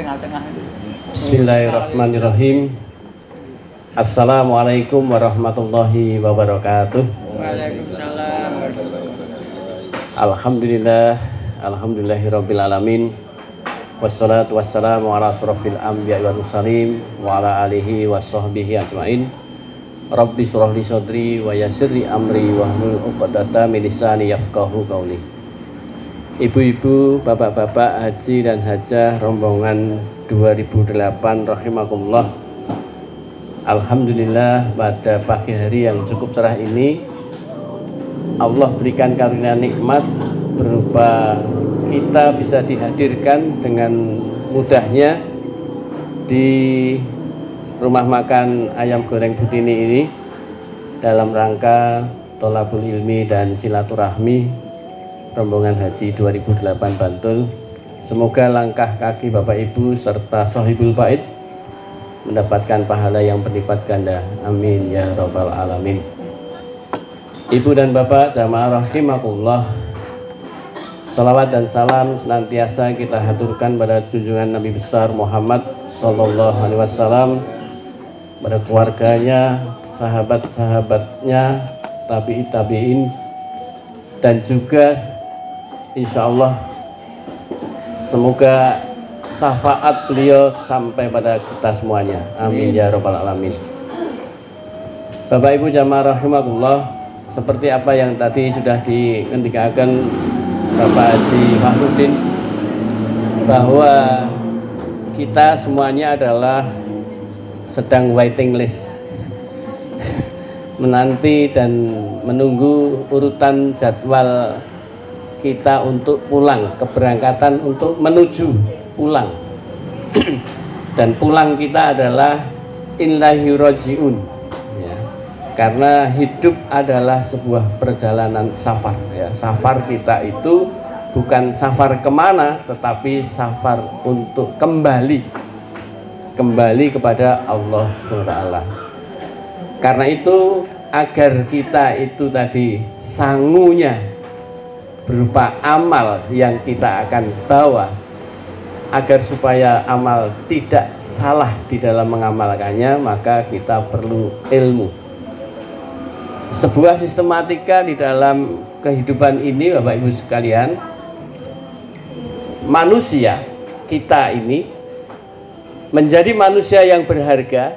tengah-tengah. Bismillahirrahmanirrahim. Assalamualaikum warahmatullahi wabarakatuh. Waalaikumsalam. Alhamdulillah, alhamdulillahirabbil alamin. Wassalatu wassalamu ala asrofil anbiya'i wal mursalin wa ala alihi washabbihi ajmain. Rabbi shrah li sadri wa yassir li amri wahlul 'uqdatam min lisani yafqahu qawli. Ibu-ibu, bapak-bapak, haji dan hajah rombongan 2008 rahimakumullah. Alhamdulillah pada pagi hari yang cukup cerah ini Allah berikan karunia nikmat berupa kita bisa dihadirkan dengan mudahnya di rumah makan ayam goreng Butini ini dalam rangka tholabul ilmi dan silaturahmi rombongan haji 2008 Bantul. Semoga langkah kaki Bapak Ibu serta sahibul bait mendapatkan pahala yang berlipat ganda. Amin ya rabbal alamin. Ibu dan Bapak jamaah rahimakumullah, salawat dan salam senantiasa kita haturkan pada junjungan Nabi besar Muhammad sallallahu alaihi wasallam, pada keluarganya, sahabat-sahabatnya, tabi'in, dan juga insya Allah semoga syafaat beliau sampai pada kita semuanya. Amin ya rabbal alamin. Bapak Ibu jamaah rahimakumullah, seperti apa yang tadi sudah dikemukakan Bapak Haji Fahrudin, bahwa kita semuanya adalah sedang waiting list, menanti dan menunggu urutan jadwal kita untuk pulang, keberangkatan untuk menuju pulang. Dan pulang kita adalah ilahi rojiun ya. Karena hidup adalah sebuah perjalanan safar ya. Safar kita itu bukan safar kemana, tetapi safar untuk kembali kepada Allah SWT. Karena itu agar kita itu tadi sangunya berupa amal yang kita akan bawa, agar supaya amal tidak salah di dalam mengamalkannya, maka kita perlu ilmu. Sebuah sistematika di dalam kehidupan ini Bapak Ibu sekalian, manusia kita ini menjadi manusia yang berharga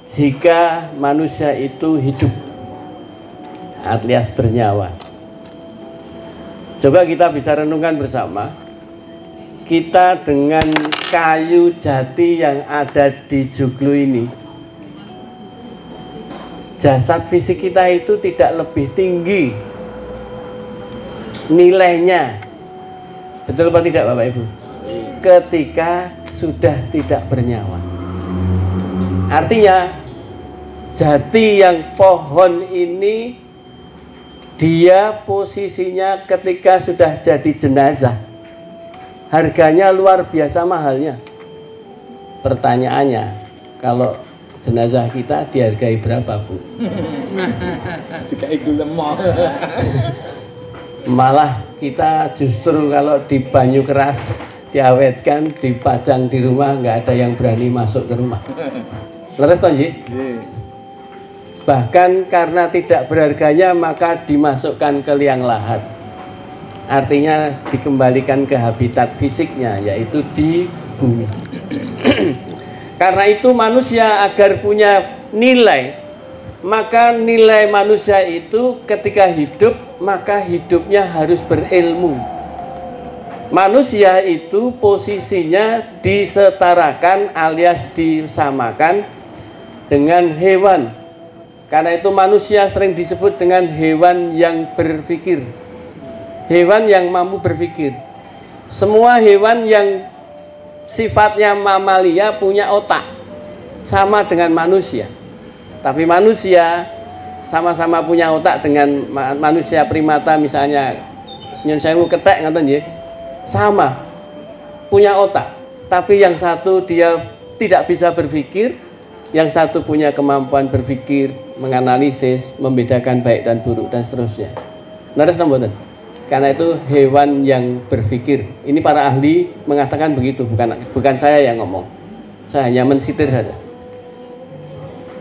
jika manusia itu hidup alias bernyawa. Coba kita bisa renungkan bersama, kita dengan kayu jati yang ada di Joglo ini, jasad fisik kita itu tidak lebih tinggi nilainya, betul apa tidak Bapak Ibu, ketika sudah tidak bernyawa. Artinya jati yang pohon ini dia posisinya ketika sudah jadi jenazah harganya luar biasa mahalnya. Pertanyaannya, kalau jenazah kita dihargai berapa, Bu? Malah kita justru kalau di banyu keras diawetkan, dipajang di rumah, nggak ada yang berani masuk ke rumah. Leres toh, Ji? Bahkan karena tidak berharganya maka dimasukkan ke liang lahat. Artinya dikembalikan ke habitat fisiknya, yaitu di bumi. Karena itu manusia agar punya nilai, maka nilai manusia itu ketika hidup, maka hidupnya harus berilmu. Manusia itu posisinya disetarakan alias disamakan dengan hewan. Karena itu manusia sering disebut dengan hewan yang berpikir, hewan yang mampu berpikir. Semua hewan yang sifatnya mamalia punya otak, sama dengan manusia. Tapi manusia sama-sama punya otak dengan manusia primata, misalnya nyun sewu ketek ngoten nggih, sama punya otak. Tapi yang satu dia tidak bisa berpikir, yang satu punya kemampuan berpikir, menganalisis, membedakan baik dan buruk dan seterusnya. Leres napa mboten? karena itu hewan yang berpikir. Ini para ahli mengatakan begitu, bukan saya yang ngomong. Saya hanya mensitir saja.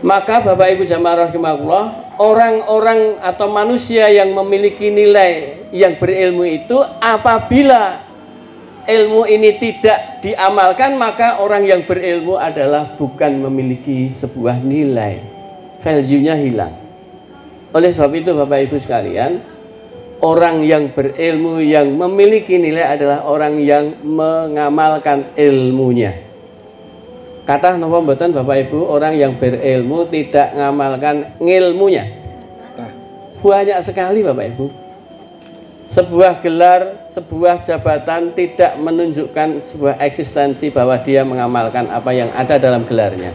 Maka Bapak Ibu jamaah rahimakumullah, orang-orang atau manusia yang memiliki nilai yang berilmu itu, apabila ilmu ini tidak diamalkan, maka orang yang berilmu adalah bukan memiliki sebuah nilai, value-nya hilang. Oleh sebab itu Bapak Ibu sekalian, orang yang berilmu yang memiliki nilai adalah orang yang mengamalkan ilmunya. Kata napa mboten Bapak Ibu, orang yang berilmu tidak mengamalkan ngilmunya. Banyak sekali Bapak Ibu. Sebuah gelar, sebuah jabatan tidak menunjukkan sebuah eksistensi bahwa dia mengamalkan apa yang ada dalam gelarnya.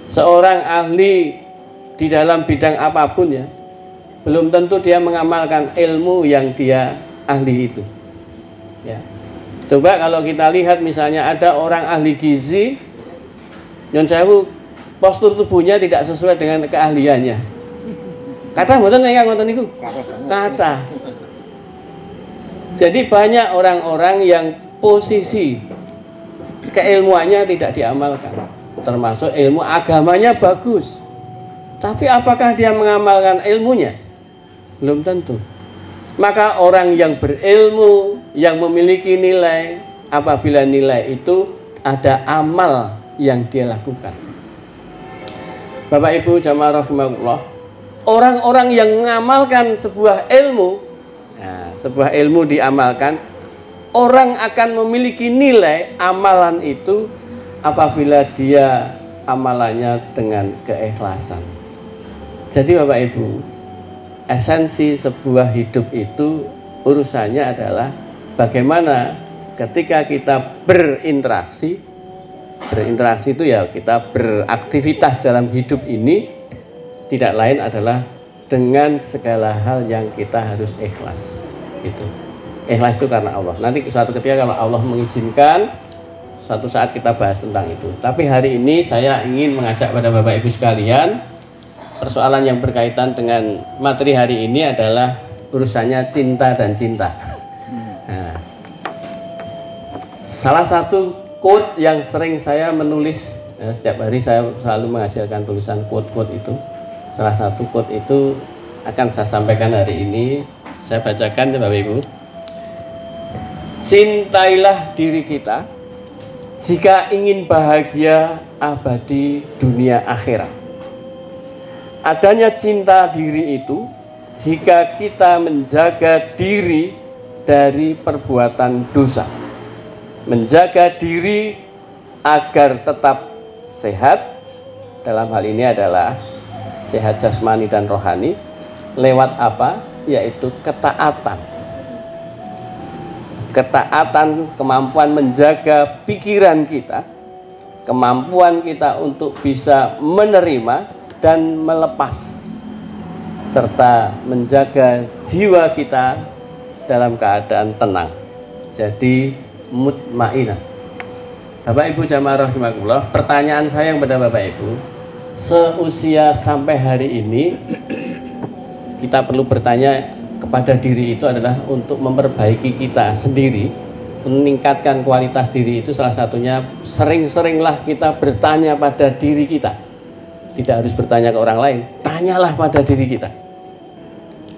Seorang ahli di dalam bidang apapun ya, belum tentu dia mengamalkan ilmu yang dia ahli itu. Ya. Coba kalau kita lihat misalnya ada orang ahli gizi, nyon sewu, postur tubuhnya tidak sesuai dengan keahliannya. Kata mboten nek ngoten niku. Kata. Jadi banyak orang-orang yang posisi keilmuannya tidak diamalkan. Termasuk ilmu agamanya bagus. Tapi apakah dia mengamalkan ilmunya? Belum tentu. Maka orang yang berilmu, yang memiliki nilai, apabila nilai itu ada amal yang dia lakukan. Bapak Ibu jamaah rahimakumullah, orang-orang yang mengamalkan sebuah ilmu, nah, sebuah ilmu diamalkan, orang akan memiliki nilai amalan itu apabila dia amalannya dengan keikhlasan. Jadi Bapak Ibu, esensi sebuah hidup itu urusannya adalah bagaimana ketika kita berinteraksi itu ya kita beraktivitas dalam hidup ini, tidak lain adalah dengan segala hal yang kita harus ikhlas. Itu ikhlas itu karena Allah. Nanti suatu ketika kalau Allah mengizinkan, suatu saat kita bahas tentang itu. Tapi hari ini saya ingin mengajak pada Bapak Ibu sekalian, persoalan yang berkaitan dengan materi hari ini adalah urusannya cinta dan cinta. Nah, salah satu quote yang sering saya menulis, ya, setiap hari saya selalu menghasilkan tulisan quote-quote itu. Salah satu quote itu akan saya sampaikan hari ini. Saya bacakan ya Bapak Ibu. Cintailah diri kita jika ingin bahagia abadi dunia akhirat. Adanya cinta diri itu jika kita menjaga diri dari perbuatan dosa, menjaga diri agar tetap sehat, dalam hal ini adalah sehat jasmani dan rohani, lewat apa? Yaitu ketaatan. Ketaatan, kemampuan menjaga pikiran kita, kemampuan kita untuk bisa menerima dan melepas, serta menjaga jiwa kita dalam keadaan tenang, jadi mutmainah. Bapak Ibu jamaah rahimakumullah, pertanyaan saya kepada Bapak Ibu, seusia sampai hari ini kita perlu bertanya kepada diri itu adalah untuk memperbaiki kita sendiri, meningkatkan kualitas diri itu. Salah satunya sering-seringlah kita bertanya pada diri kita. Tidak harus bertanya ke orang lain, tanyalah pada diri kita.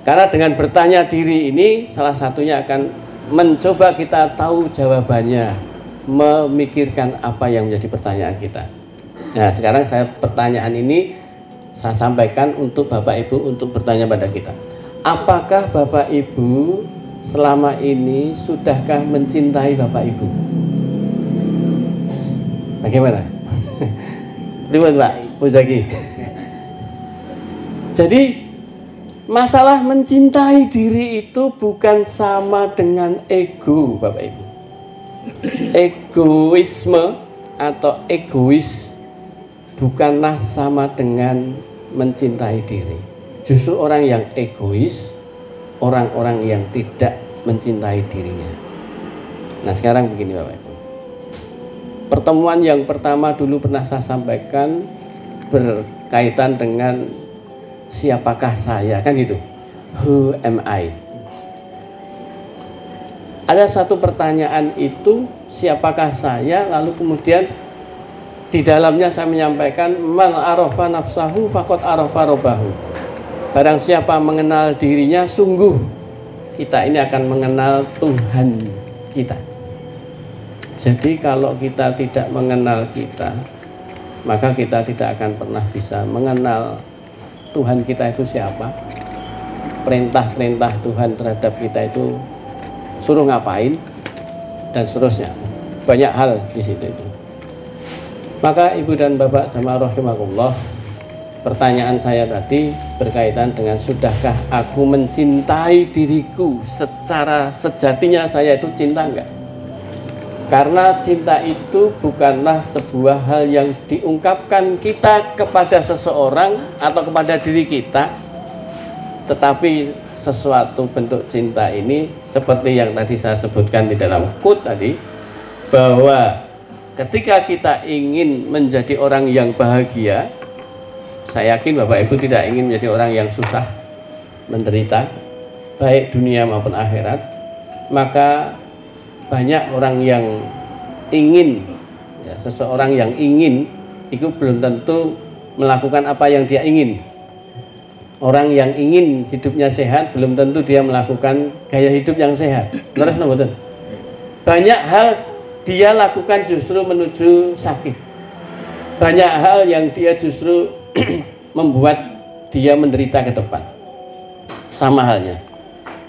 Karena dengan bertanya diri ini salah satunya akan mencoba kita tahu jawabannya, memikirkan apa yang menjadi pertanyaan kita. Nah, sekarang pertanyaan ini saya sampaikan untuk Bapak Ibu untuk bertanya pada kita. Apakah Bapak Ibu selama ini sudahkah mencintai Bapak Ibu? Bagaimana? Terima Pak Muzaki. Jadi masalah mencintai diri itu bukan sama dengan ego Bapak Ibu. Egoisme atau egois bukanlah sama dengan mencintai diri. Justru orang yang egois, orang-orang yang tidak mencintai dirinya. Nah sekarang begini Bapak Ibu, pertemuan yang pertama dulu pernah saya sampaikan berkaitan dengan siapakah saya, kan gitu. Who am I? ada satu pertanyaan itu, siapakah saya? Lalu kemudian di dalamnya saya menyampaikan, man arafa nafsahu faqad arafa rabbahu. Barang siapa mengenal dirinya, sungguh kita ini akan mengenal Tuhan kita. Jadi kalau kita tidak mengenal kita, maka kita tidak akan pernah bisa mengenal Tuhan kita itu siapa. Perintah-perintah Tuhan terhadap kita itu suruh ngapain dan seterusnya. Banyak hal di situ itu. Maka Ibu dan Bapak jamaah rahimakumullah, pertanyaan saya tadi berkaitan dengan sudahkah aku mencintai diriku secara sejatinya saya itu cinta enggak? Karena cinta itu bukanlah sebuah hal yang diungkapkan kita kepada seseorang atau kepada diri kita, tetapi sesuatu bentuk cinta ini seperti yang tadi saya sebutkan di dalam quote tadi, bahwa ketika kita ingin menjadi orang yang bahagia, saya yakin Bapak Ibu tidak ingin menjadi orang yang susah, menderita, baik dunia maupun akhirat, maka banyak orang yang ingin, ya, seseorang yang ingin itu belum tentu melakukan apa yang dia ingin. Orang yang ingin hidupnya sehat belum tentu dia melakukan gaya hidup yang sehat. Betul? Banyak hal dia lakukan justru menuju sakit. Banyak hal yang dia justru membuat dia menderita ke depan. Sama halnya,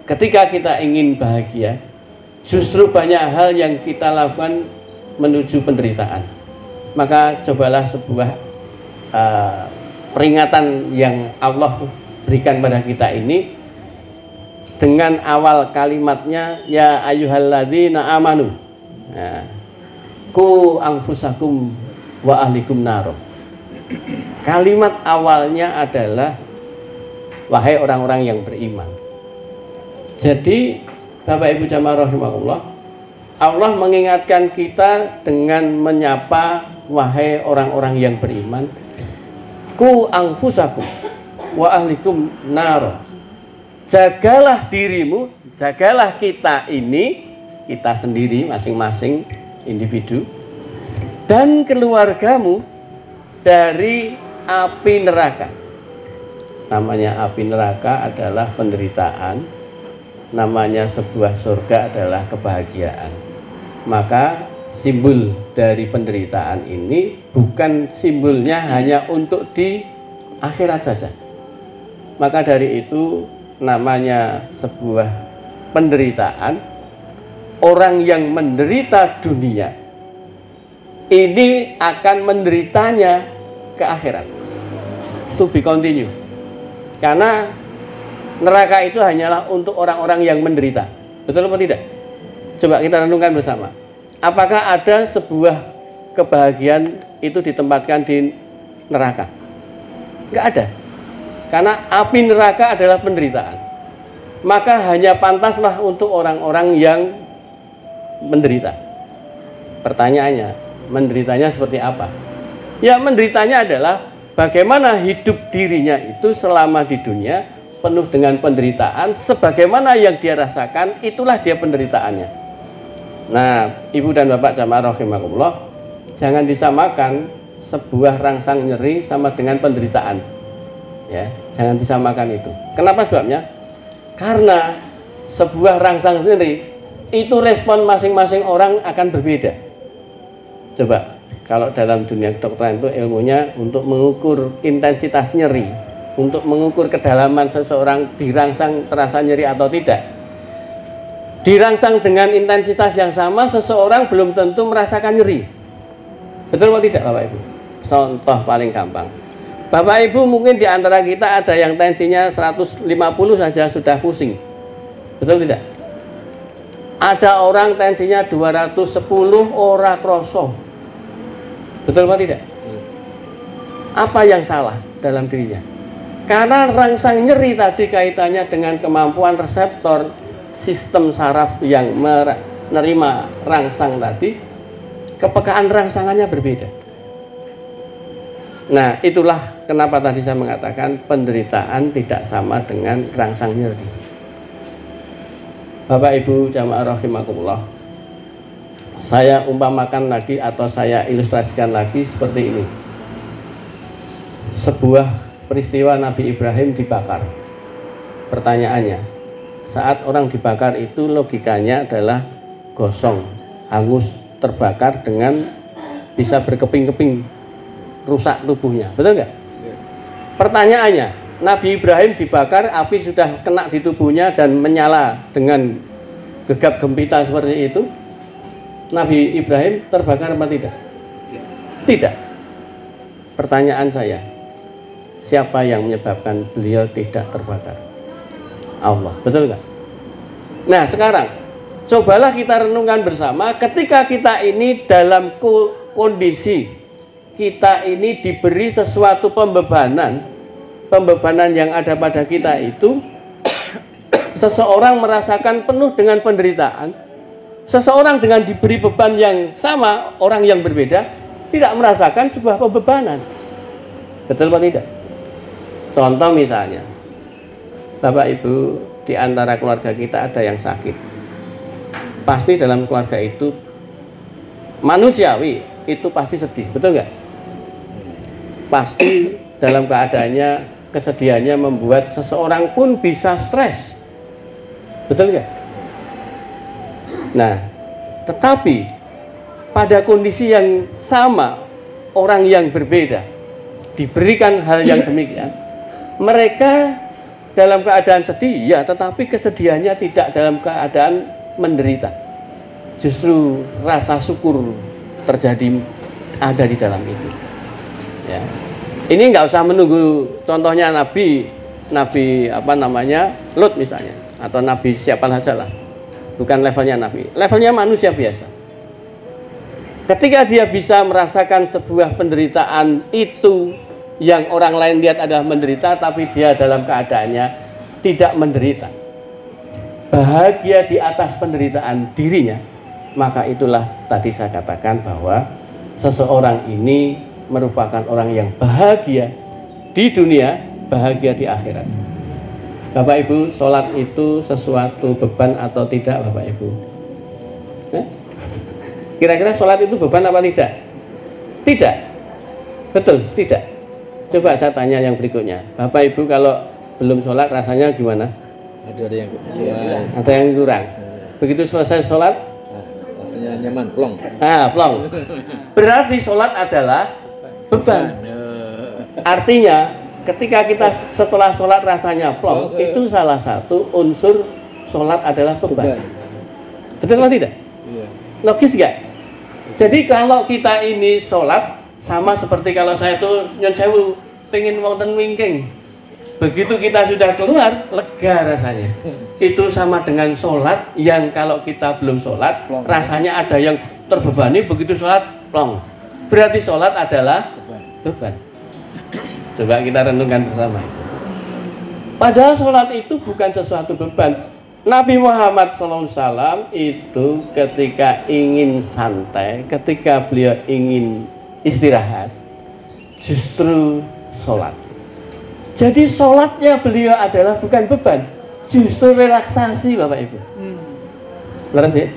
ketika kita ingin bahagia, justru banyak hal yang kita lakukan menuju penderitaan. Maka cobalah sebuah peringatan yang Allah berikan pada kita ini dengan awal kalimatnya, ya ayyuhalladzina amanu, ku anfusakum wa ahlikum naro. Kalimat awalnya adalah wahai orang-orang yang beriman. Jadi Bapak Ibu jamaah rahimakumullah, Allah mengingatkan kita dengan menyapa wahai orang-orang yang beriman, ku anfusakum wa ahlikum naro. Jagalah dirimu, jagalah kita ini, kita sendiri masing-masing individu, dan keluargamu dari api neraka. Namanya api neraka adalah penderitaan, namanya sebuah surga adalah kebahagiaan. Maka simbol dari penderitaan ini bukan simbolnya hanya untuk di akhirat saja. Maka dari itu namanya sebuah penderitaan. Orang yang menderita dunia ini akan menderitanya ke akhirat. To be continue. Karena neraka itu hanyalah untuk orang-orang yang menderita. Betul atau tidak? Coba kita renungkan bersama. Apakah ada sebuah kebahagiaan itu ditempatkan di neraka? Enggak ada. Karena api neraka adalah penderitaan. Maka hanya pantaslah untuk orang-orang yang menderita. Pertanyaannya, menderitanya seperti apa? Ya, menderitanya adalah bagaimana hidup dirinya itu selama di dunia penuh dengan penderitaan, sebagaimana yang dia rasakan, itulah dia penderitaannya. Nah, Ibu dan Bapak jamaah rahimakumullah, jangan disamakan sebuah rangsang nyeri sama dengan penderitaan. Ya, jangan disamakan itu. Kenapa sebabnya? Karena sebuah rangsang nyeri itu respon masing-masing orang akan berbeda. Coba, kalau dalam dunia kedokteran itu ilmunya untuk mengukur intensitas nyeri, untuk mengukur kedalaman seseorang dirangsang terasa nyeri atau tidak. Dirangsang dengan intensitas yang sama, seseorang belum tentu merasakan nyeri. Betul atau tidak Bapak Ibu? Contoh paling gampang. Bapak Ibu mungkin di antara kita ada yang tensinya 150 saja sudah pusing. Betul tidak? Ada orang tensinya 210 ora kroso. Betul atau tidak? Apa yang salah dalam dirinya? Karena rangsang nyeri tadi kaitannya dengan kemampuan reseptor sistem saraf yang menerima rangsang tadi, kepekaan rangsangannya berbeda. Nah, itulah kenapa tadi saya mengatakan penderitaan tidak sama dengan rangsang nyeri. Bapak Ibu jamaah rahimakumullah, saya umpamakan lagi atau saya ilustrasikan lagi seperti ini. Sebuah peristiwa Nabi Ibrahim dibakar. Pertanyaannya, saat orang dibakar itu logikanya adalah gosong, hangus, terbakar dengan bisa berkeping-keping, rusak tubuhnya, betul nggak? Pertanyaannya, Nabi Ibrahim dibakar, api sudah kena di tubuhnya dan menyala dengan gegap gempita seperti itu. Nabi Ibrahim terbakar apa tidak? Tidak. Pertanyaan saya, siapa yang menyebabkan beliau tidak terbakar? Allah, betul nggak? Nah sekarang, cobalah kita renungkan bersama, ketika kita ini dalam kondisi, kita ini diberi sesuatu pembebanan yang ada pada kita itu, seseorang merasakan penuh dengan penderitaan. Seseorang dengan diberi beban yang sama, orang yang berbeda tidak merasakan sebuah pembebanan. Betul atau tidak? Contoh misalnya, Bapak Ibu, di antara keluarga kita ada yang sakit. Pasti dalam keluarga itu manusiawi, itu pasti sedih, betul nggak? Pasti dalam keadaannya, kesedihannya membuat seseorang pun bisa stres, betul nggak? Nah, tetapi pada kondisi yang sama, orang yang berbeda diberikan hal yang demikian, mereka dalam keadaan sedih, ya, tetapi kesedihannya tidak dalam keadaan menderita. Justru rasa syukur terjadi, ada di dalam itu. Ya. Ini nggak usah menunggu contohnya Nabi Lut misalnya, atau Nabi siapa saja lah. Bukan levelnya Nabi, levelnya manusia biasa. Ketika dia bisa merasakan sebuah penderitaan itu yang orang lain lihat adalah menderita, tapi dia dalam keadaannya tidak menderita, bahagia di atas penderitaan dirinya, maka itulah tadi saya katakan bahwa seseorang ini merupakan orang yang bahagia di dunia, bahagia di akhirat. Bapak Ibu, sholat itu sesuatu beban atau tidak, Bapak Ibu? Kira-kira sholat itu beban apa tidak? Tidak. Betul, tidak. Coba saya tanya yang berikutnya. Bapak Ibu kalau belum sholat rasanya gimana? Ada yang kurang. Ada yang kurang. Begitu selesai sholat? Rasanya nyaman, plong. Plong. Berarti sholat adalah beban. Artinya, ketika kita setelah sholat rasanya plong, itu salah satu unsur sholat adalah beban. Betul atau tidak? Iya. Logis nggak? Jadi kalau kita ini sholat, sama seperti kalau saya tuh nyon sewu pengen wonten wingking, begitu kita sudah keluar, lega rasanya. Itu sama dengan sholat yang kalau kita belum sholat, rasanya ada yang terbebani, begitu sholat plong. Berarti sholat adalah beban. Coba kita renungkan bersama. Padahal sholat itu bukan sesuatu beban. Nabi Muhammad SAW itu ketika ingin santai, ketika beliau ingin istirahat, justru sholat. Jadi sholatnya beliau adalah bukan beban, justru relaksasi, Bapak Ibu. Leres ya?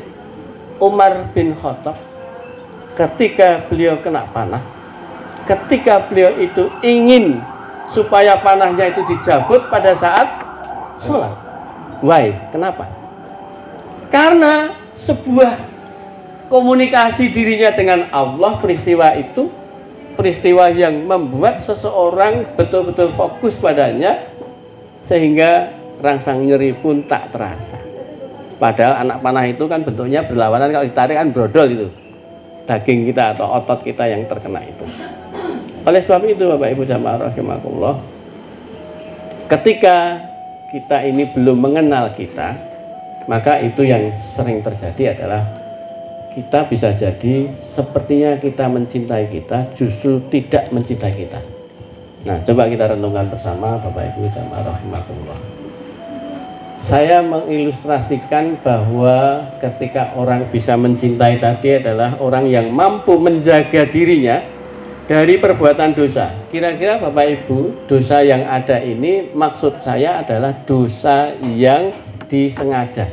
Umar bin Khattab ketika beliau kena panah, ketika beliau itu ingin supaya panahnya itu dicabut pada saat sholat. Why? Kenapa? Karena sebuah komunikasi dirinya dengan Allah, peristiwa itu, peristiwa yang membuat seseorang betul-betul fokus padanya, sehingga rangsang nyeri pun tak terasa. Padahal anak panah itu kan bentuknya berlawanan, kalau ditarik kan brodol itu daging kita atau otot kita yang terkena itu. Oleh sebab itu Bapak Ibu jamaah rahimakumullah, ketika kita ini belum mengenal kita, maka itu yang sering terjadi adalah kita bisa jadi sepertinya kita mencintai kita, justru tidak mencintai kita. Nah, coba kita renungkan bersama Bapak Ibu jamaah rahimakumullah. Saya mengilustrasikan bahwa ketika orang bisa mencintai tadi adalah orang yang mampu menjaga dirinya dari perbuatan dosa. Kira-kira Bapak Ibu, dosa yang ada ini maksud saya adalah dosa yang disengaja.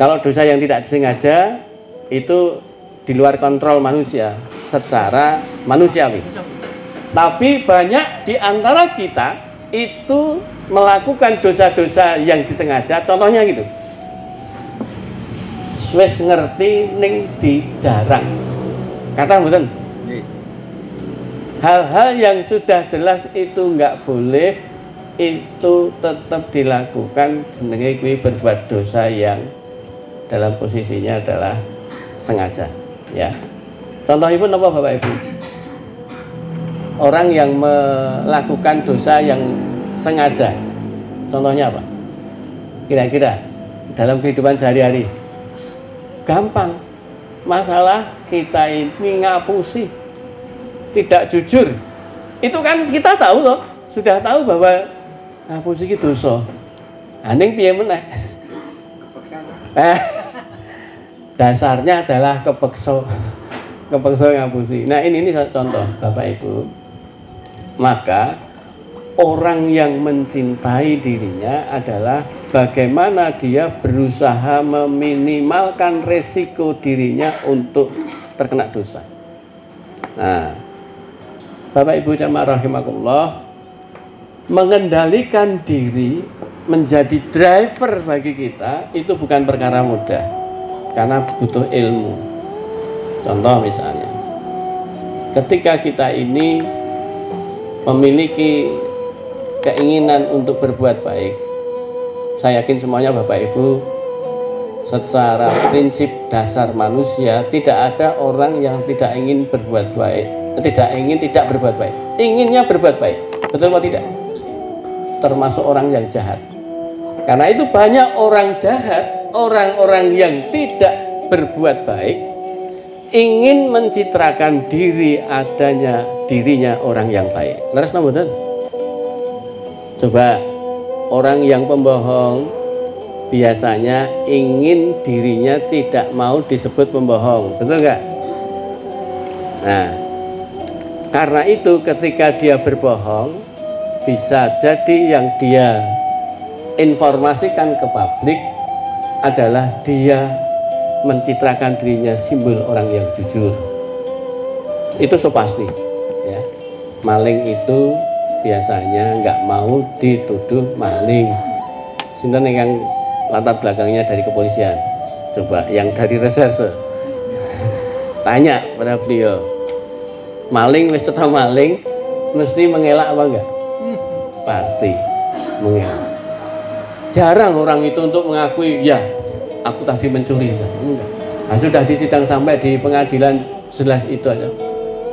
Kalau dosa yang tidak disengaja itu di luar kontrol manusia secara manusiawi. Tapi banyak di antara kita itu melakukan dosa-dosa yang disengaja. Contohnya gitu. Wis ngerti ning dijarang. Kata mboten? Hal-hal yang sudah jelas itu nggak boleh, itu tetap dilakukan, jenenge kuwi berbuat dosa yang dalam posisinya adalah sengaja, ya. Contohnya pun apa Bapak Ibu? Orang yang melakukan dosa yang sengaja, contohnya apa? Kira-kira dalam kehidupan sehari-hari, gampang. Masalah kita ini ngapusi, tidak jujur. Itu kan kita tahu loh, sudah tahu bahwa ngapusi itu dosa. Aning piye meneh? Dasarnya adalah kepeksa ngapusi. Nah ini contoh Bapak Ibu. Maka orang yang mencintai dirinya adalah bagaimana dia berusaha meminimalkan resiko dirinya untuk terkena dosa. Nah, Bapak Ibu jamaah rahimakumullah, mengendalikan diri menjadi driver bagi kita itu bukan perkara mudah, karena butuh ilmu. Contoh misalnya, ketika kita ini memiliki keinginan untuk berbuat baik, saya yakin semuanya Bapak Ibu secara prinsip dasar manusia tidak ada orang yang tidak ingin berbuat baik, tidak berbuat baik, inginnya berbuat baik, betul atau tidak? Termasuk orang yang jahat. Karena itu banyak orang jahat, orang-orang yang tidak berbuat baik, ingin mencitrakan dirinya orang yang baik. Leres mboten? Coba orang yang pembohong biasanya ingin dirinya tidak mau disebut pembohong, betul nggak? Nah, karena itu ketika dia berbohong, bisa jadi yang dia informasikan ke publik adalah dia mencitrakan dirinya simbol orang yang jujur. Itu so pasti, ya. Maling itu biasanya nggak mau dituduh maling. Sinten yang latar belakangnya dari kepolisian? Coba yang dari reserse. Tanya pada beliau. Maling wis tetap maling, mesti mengelak apa enggak? Pasti mengelak. Jarang orang itu untuk mengakui, ya aku tadi mencuri. Enggak. Nah, sudah di sidang sampai di pengadilan jelas itu aja.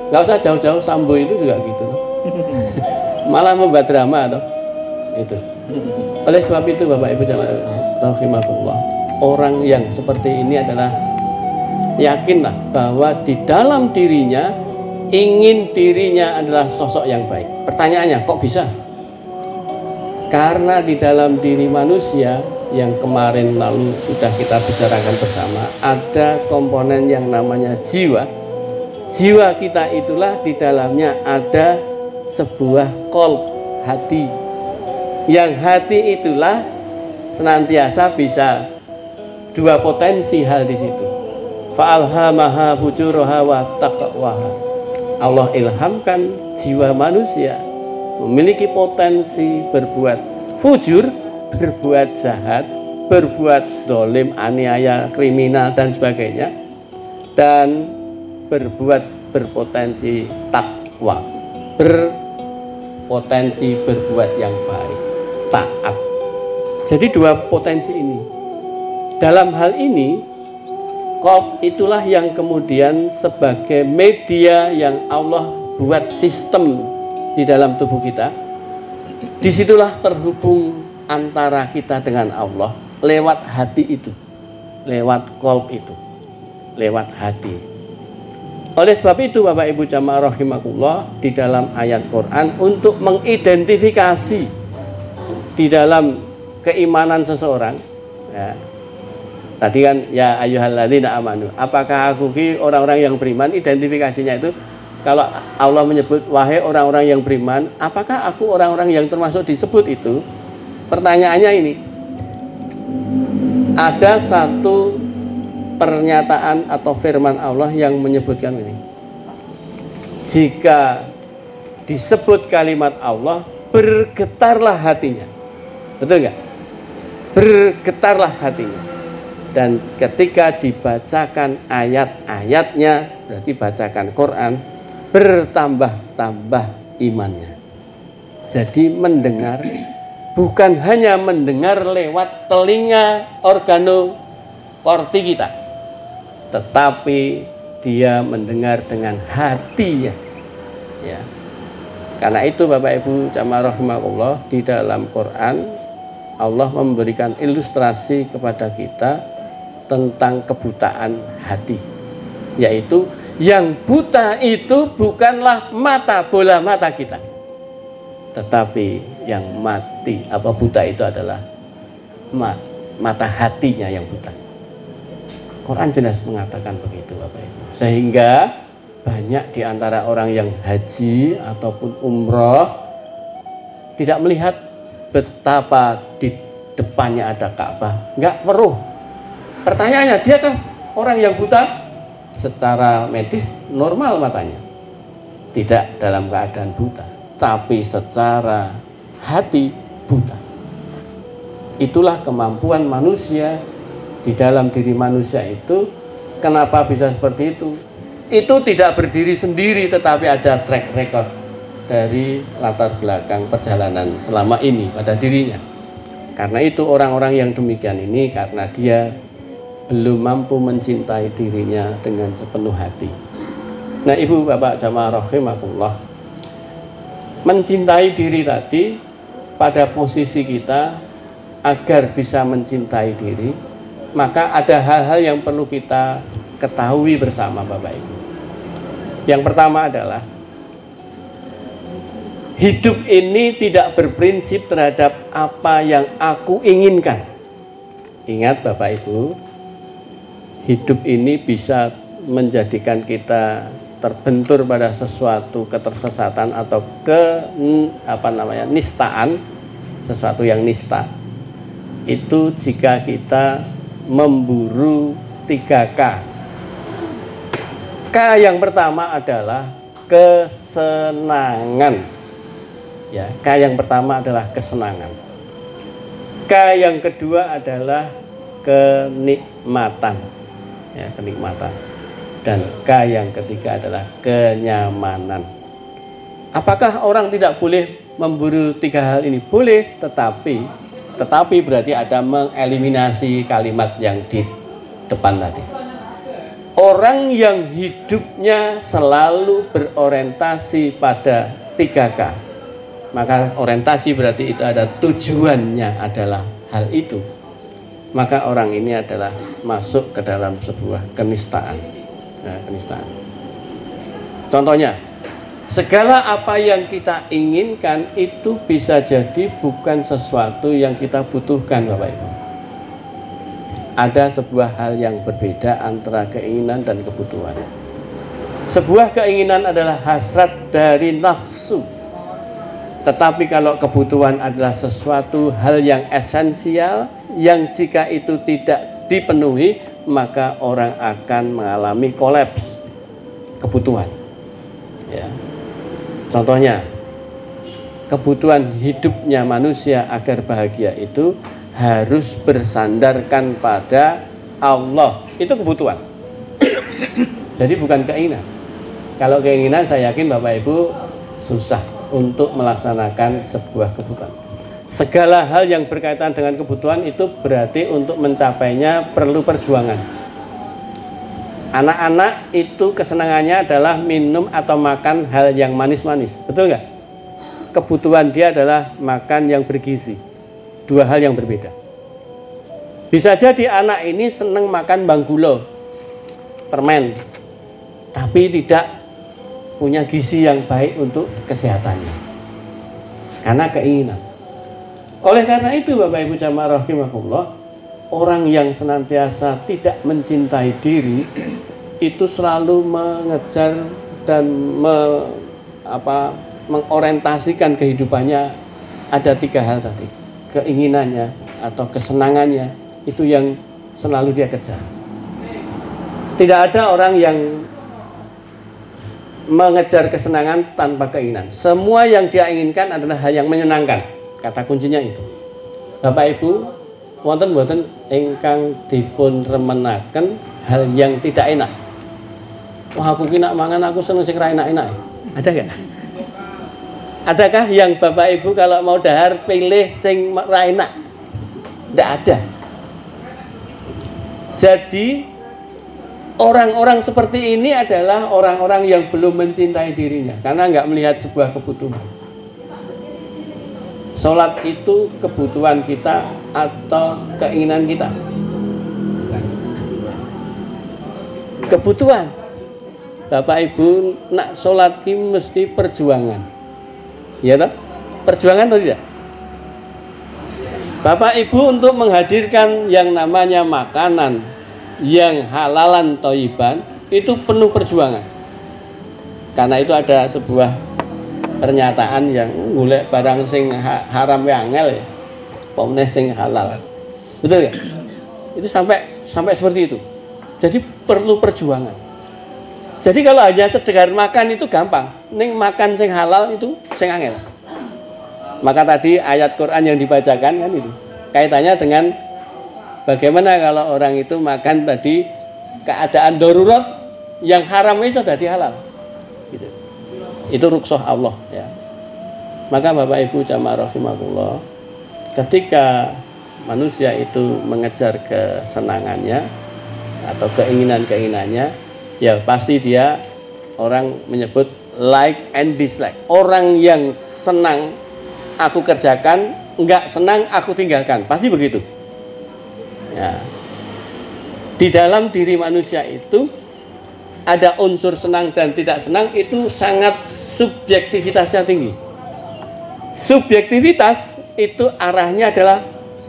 Nggak usah jauh-jauh, Sambo itu juga gitu. Malah membuat drama atau itu. Oleh sebab itu Bapak Ibu jamaah rahimakumullah, orang yang seperti ini adalah yakinlah bahwa di dalam dirinya ingin dirinya adalah sosok yang baik. Pertanyaannya, kok bisa? Karena di dalam diri manusia yang kemarin lalu sudah kita bicarakan bersama, ada komponen yang namanya jiwa. Jiwa kita itulah di dalamnya ada sebuah qalb, hati. Yang hati itulah senantiasa bisa dua potensi hal di situ. Fa'alhamaha fujuraha wa taqwaha. Allah ilhamkan jiwa manusia memiliki potensi berbuat fujur, berbuat jahat, berbuat dolim, aniaya, kriminal dan sebagainya, dan berpotensi takwa, berpotensi berbuat yang baik, taat. Jadi dua potensi ini. Dalam hal ini, qalb itulah yang kemudian sebagai media yang Allah buat sistem di dalam tubuh kita. Disitulah terhubung antara kita dengan Allah lewat hati itu, lewat qalb itu, lewat hati. Oleh sebab itu Bapak Ibu jamaah rahimakumullah, di dalam ayat Quran untuk mengidentifikasi di dalam keimanan seseorang, ya, tadi kan ya ayyuhalladzina amanu, apakah aku orang-orang yang beriman, identifikasinya itu kalau Allah menyebut wahai orang-orang yang beriman, apakah aku orang-orang yang termasuk disebut itu? Pertanyaannya ini, ada satu pernyataan atau firman Allah yang menyebutkan ini. Jika disebut kalimat Allah, bergetarlah hatinya. Betul nggak? Bergetarlah hatinya. Dan ketika dibacakan ayat-ayatnya, berarti bacakan Quran, bertambah-tambah imannya. Jadi mendengar bukan hanya mendengar lewat telinga organokorti kita, tetapi dia mendengar dengan hatinya. Ya. Karena itu Bapak Ibu jamaah rahimakumullah, di dalam Quran Allah memberikan ilustrasi kepada kita tentang kebutaan hati, yaitu yang buta itu bukanlah bola mata kita, tetapi yang buta itu adalah mata hatinya yang buta. Quran jelas mengatakan begitu Bapak Ibu. Sehingga banyak di antara orang yang haji ataupun umroh tidak melihat betapa di depannya ada Ka'bah, nggak perlu. Pertanyaannya, dia kan orang yang buta? Secara medis normal matanya, tidak dalam keadaan buta, tapi secara hati buta. Itulah kemampuan manusia di dalam diri manusia itu. Kenapa bisa seperti itu? Itu tidak berdiri sendiri, tetapi ada track record dari latar belakang perjalanan selama ini pada dirinya. Karena itu orang-orang yang demikian ini karena dia belum mampu mencintai dirinya dengan sepenuh hati. Nah, Ibu Bapak jamaah rahimakumullah, mencintai diri tadi pada posisi kita agar bisa mencintai diri, maka ada hal-hal yang perlu kita ketahui bersama Bapak Ibu. Yang pertama adalah hidup ini tidak berprinsip terhadap apa yang aku inginkan. Ingat Bapak Ibu, hidup ini bisa menjadikan kita terbentur pada sesuatu ketersesatan atau nistaan, sesuatu yang nista. Itu jika kita memburu 3K. K yang pertama adalah kesenangan. Ya, K yang pertama adalah kesenangan. K yang kedua adalah kenikmatan. Ya, kenikmatan. Dan K yang ketiga adalah kenyamanan. Apakah orang tidak boleh memburu 3 hal ini? Boleh, tetapi berarti ada mengeliminasi kalimat yang di depan tadi. Orang yang hidupnya selalu berorientasi pada 3K, maka orientasi berarti itu ada tujuannya adalah hal itu, maka orang ini adalah masuk ke dalam sebuah kenistaan. Nah, kenistaan. Contohnya, segala apa yang kita inginkan itu bisa jadi bukan sesuatu yang kita butuhkan Bapak Ibu. Ada sebuah hal yang berbeda antara keinginan dan kebutuhan. Sebuah keinginan adalah hasrat dari nafsu. Tetapi kalau kebutuhan adalah sesuatu hal yang esensial, yang jika itu tidak dipenuhi, maka orang akan mengalami kolaps kebutuhan. Ya. Contohnya, kebutuhan hidupnya manusia agar bahagia itu harus bersandarkan pada Allah. Itu kebutuhan. Jadi bukan keinginan. Kalau keinginan saya yakin Bapak Ibu susah untuk melaksanakan sebuah kebutuhan. Segala hal yang berkaitan dengan kebutuhan itu berarti untuk mencapainya perlu perjuangan. Anak-anak itu kesenangannya adalah minum atau makan hal yang manis-manis, betul nggak? Kebutuhan dia adalah makan yang bergizi. 2 hal yang berbeda. Bisa jadi anak ini senang makan banggulo, permen, tapi tidak punya gizi yang baik untuk kesehatannya, karena keinginan. Oleh karena itu Bapak Ibu jamaah rahimakumullah, orang yang senantiasa tidak mencintai diri itu selalu mengejar dan mengorientasikan kehidupannya ada 3 hal tadi. Keinginannya atau kesenangannya itu yang selalu dia kejar. Tidak ada orang yang mengejar kesenangan tanpa keinginan. Semua yang dia inginkan adalah hal yang menyenangkan. Kata kuncinya itu. Bapak Ibu, wonten mboten ingkang dipun remenaken hal yang tidak enak? Wah, aku ki nak mangan aku seneng sing ra enak-enak. Ada enggak? Adakah yang Bapak Ibu kalau mau dahar pilih sing ra enak? Tidak ada. Jadi orang-orang seperti ini adalah orang-orang yang belum mencintai dirinya karena nggak melihat sebuah kebutuhan. Sholat itu kebutuhan kita atau keinginan kita? Kebutuhan. Bapak Ibu nak sholat ini mesti perjuangan, ya toh? Perjuangan atau tidak? Bapak Ibu untuk menghadirkan yang namanya makanan yang halalan thayyiban itu penuh perjuangan. Karena itu ada sebuah pernyataan yang golek barang sing haram ya angel ya. Pomne sing halal. Betul ya? Itu sampai seperti itu. Jadi perlu perjuangan. Jadi kalau hanya sekedar makan itu gampang. Ning makan sing halal itu sing angel. Maka tadi ayat Quran yang dibacakan kan itu kaitannya dengan bagaimana kalau orang itu makan tadi keadaan darurat yang haram itu sudah halal. Gitu. Itu rukhsah Allah ya. Maka Bapak Ibu jamaah rahimakumullah, ketika manusia itu mengejar kesenangannya atau keinginan-keinginannya, ya pasti dia orang menyebut like and dislike. Orang yang senang aku kerjakan, enggak senang aku tinggalkan. Pasti begitu. Ya. Di dalam diri manusia itu ada unsur senang dan tidak senang, itu sangat subjektivitasnya tinggi. Subjektivitas itu arahnya adalah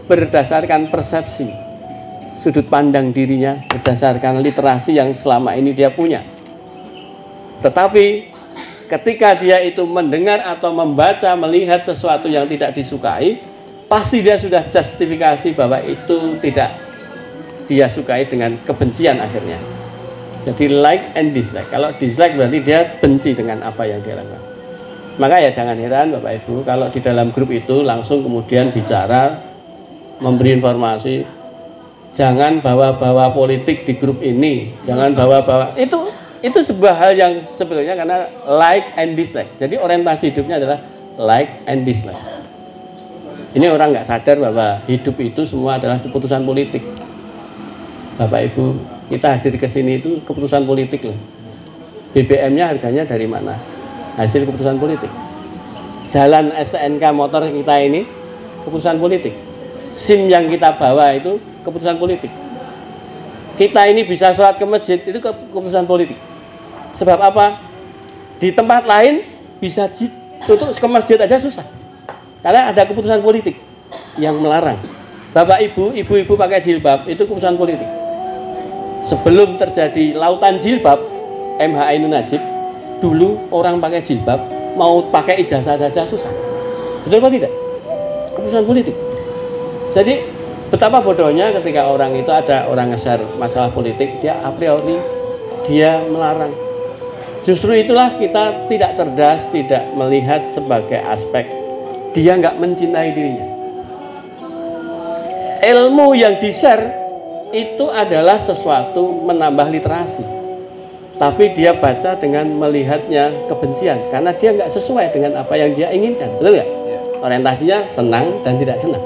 berdasarkan persepsi, sudut pandang dirinya, berdasarkan literasi yang selama ini dia punya. Tetapi ketika dia itu mendengar atau membaca, melihat sesuatu yang tidak disukai, pasti dia sudah justifikasi bahwa itu tidak dia sukai dengan kebencian akhirnya. Jadi like and dislike. Kalau dislike berarti dia benci dengan apa yang dia lakukan. Maka ya jangan heran Bapak Ibu kalau di dalam grup itu langsung kemudian bicara, memberi informasi, jangan bawa-bawa politik di grup ini, jangan bawa-bawa itu sebuah hal yang sebetulnya karena like and dislike. Jadi orientasi hidupnya adalah like and dislike. Ini orang nggak sadar bahwa hidup itu semua adalah keputusan politik. Bapak Ibu, kita hadir ke sini itu keputusan politik loh. BBM-nya harganya dari mana? Hasil keputusan politik. Jalan STNK motor kita ini keputusan politik. SIM yang kita bawa itu keputusan politik. Kita ini bisa sholat ke masjid itu keputusan politik. Sebab apa? Di tempat lain bisa untuk ke masjid aja susah. Karena ada keputusan politik yang melarang. Bapak Ibu, ibu-ibu pakai jilbab itu keputusan politik. Sebelum terjadi lautan jilbab, MHI Najib, dulu orang pakai jilbab mau pakai ijazah saja susah. Betul apa tidak? Keputusan politik. Jadi betapa bodohnya ketika orang itu ada orang nge-share masalah politik, dia a priori dia melarang. Justru itulah kita tidak cerdas, tidak melihat sebagai aspek dia nggak mencintai dirinya. Ilmu yang di-share itu adalah sesuatu menambah literasi, tapi dia baca dengan melihatnya kebencian karena dia nggak sesuai dengan apa yang dia inginkan, betul nggak? Orientasinya senang dan tidak senang.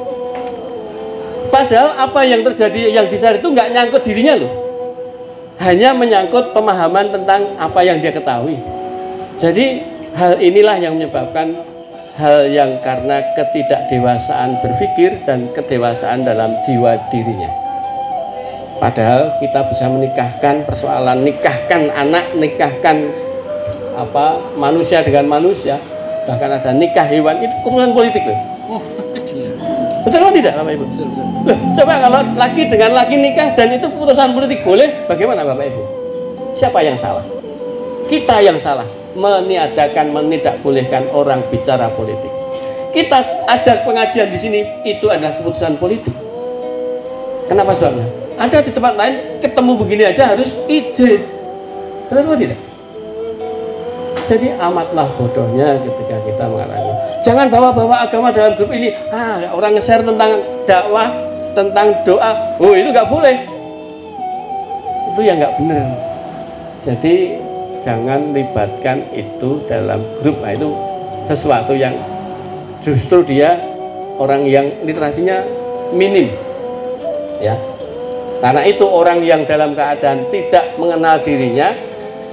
Padahal apa yang terjadi yang di-share itu nggak nyangkut dirinya loh, hanya menyangkut pemahaman tentang apa yang dia ketahui. Jadi hal inilah yang menyebabkan hal yang karena ketidakdewasaan berpikir dan kedewasaan dalam jiwa dirinya. Padahal kita bisa menikahkan persoalan, nikahkan anak, nikahkan manusia dengan manusia, bahkan ada nikah hewan, itu keputusan politik loh. Betul atau tidak Bapak Ibu? Loh, coba kalau laki dengan laki nikah dan itu keputusan politik boleh, bagaimana Bapak Ibu? Siapa yang salah? Kita yang salah meniadakan, menidakbolehkan orang bicara politik. Kita ada pengajian di sini, itu adalah keputusan politik. Kenapa sebabnya? Ada di tempat lain ketemu begini aja harus izin. Benar atau tidak? Jadi amatlah bodohnya ketika kita mengatakan jangan bawa-bawa agama dalam grup ini. Orang nge-share tentang dakwah, tentang doa, itu nggak boleh. Itu yang nggak benar. Jadi jangan libatkan itu dalam grup. Itu sesuatu yang justru dia orang yang literasinya minim, ya. Karena itu orang yang dalam keadaan tidak mengenal dirinya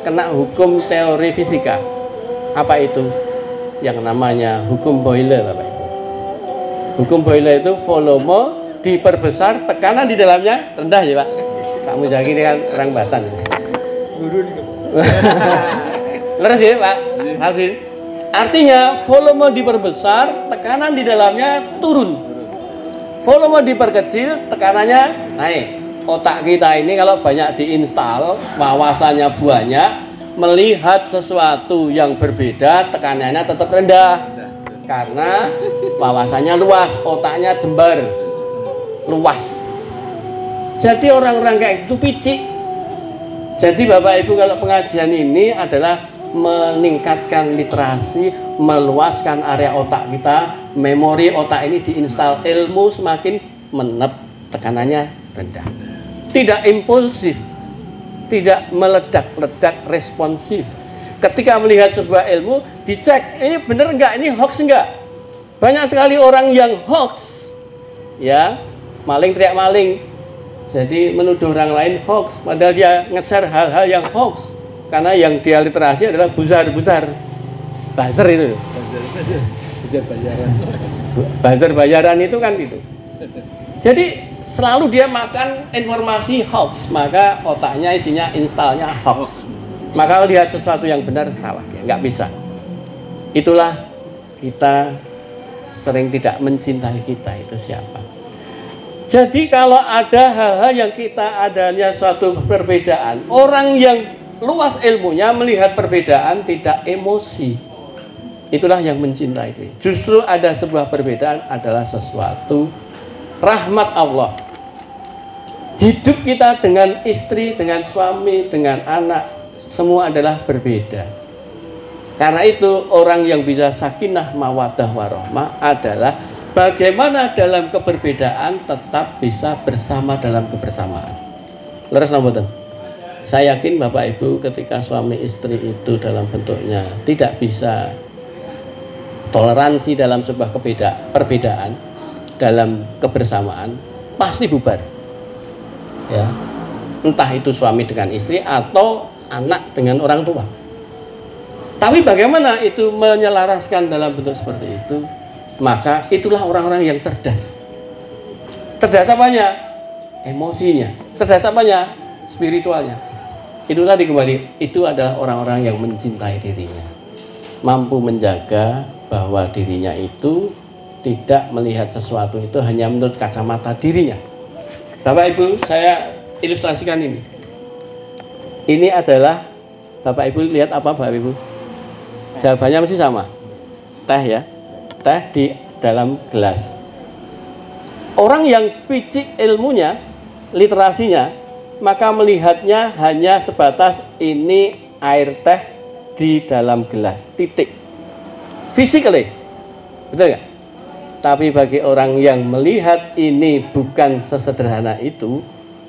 kena hukum teori fisika. Apa itu? Yang namanya hukum Boyle, Bapak Ibu. Hukum Boyle itu volume diperbesar, tekanan di dalamnya rendah, ya Pak. Pak Mujaki ini kan orang Batan. Leres ya Pak? Harus. Artinya volume diperbesar, tekanan di dalamnya turun. Volume diperkecil, tekanannya naik. Otak kita ini kalau banyak diinstal, wawasannya banyak, melihat sesuatu yang berbeda, tekanannya tetap rendah. Karena wawasannya luas, otaknya jembar, luas. Jadi orang-orang kayak itu picik. Jadi Bapak Ibu kalau pengajian ini adalah meningkatkan literasi, meluaskan area otak kita, memori otak ini diinstal, ilmu semakin menep, tekanannya rendah. Tidak impulsif, tidak meledak-ledak, responsif. Ketika melihat sebuah ilmu, dicek, ini benar enggak, ini hoax enggak? Banyak sekali orang yang hoax, ya, maling teriak maling. Jadi menuduh orang lain hoax, padahal dia nge-share hal-hal yang hoax. Karena yang dia literasi adalah buzar-buzar. Buzzer itu. Buzzer bayaran. Buzzer bayaran itu kan itu. Jadi selalu dia makan informasi hoax, maka otaknya isinya instalnya hoax. Maka lihat sesuatu yang benar salah, ya nggak bisa. Itulah kita sering tidak mencintai kita itu siapa. Jadi kalau ada hal-hal yang kita adanya suatu perbedaan, orang yang luas ilmunya melihat perbedaan tidak emosi. Itulah yang mencintai itu. Justru ada sebuah perbedaan adalah sesuatu rahmat Allah. Hidup kita dengan istri, dengan suami, dengan anak, semua adalah berbeda. Karena itu orang yang bisa sakinah mawaddah warahmah adalah bagaimana dalam keberbedaan tetap bisa bersama dalam kebersamaan. Leres napa? Saya yakin Bapak Ibu ketika suami istri itu dalam bentuknya tidak bisa toleransi dalam sebuah perbedaan dalam kebersamaan, pasti bubar. Ya. Entah itu suami dengan istri atau anak dengan orang tua. Tapi bagaimana itu menyelaraskan dalam bentuk seperti itu? Maka itulah orang-orang yang cerdas. Cerdas apanya? Emosinya. Cerdas apanya? Spiritualnya. Itu tadi kembali, itu adalah orang-orang yang mencintai dirinya, mampu menjaga bahwa dirinya itu tidak melihat sesuatu itu hanya menurut kacamata dirinya. Bapak Ibu, saya ilustrasikan ini. Ini adalah, Bapak Ibu lihat apa Bapak Ibu? Jawabannya mesti sama. Teh ya, teh di dalam gelas. Orang yang picik ilmunya, literasinya, maka melihatnya hanya sebatas ini air teh di dalam gelas, titik. Physically, betul nggak? Tapi bagi orang yang melihat ini bukan sesederhana itu,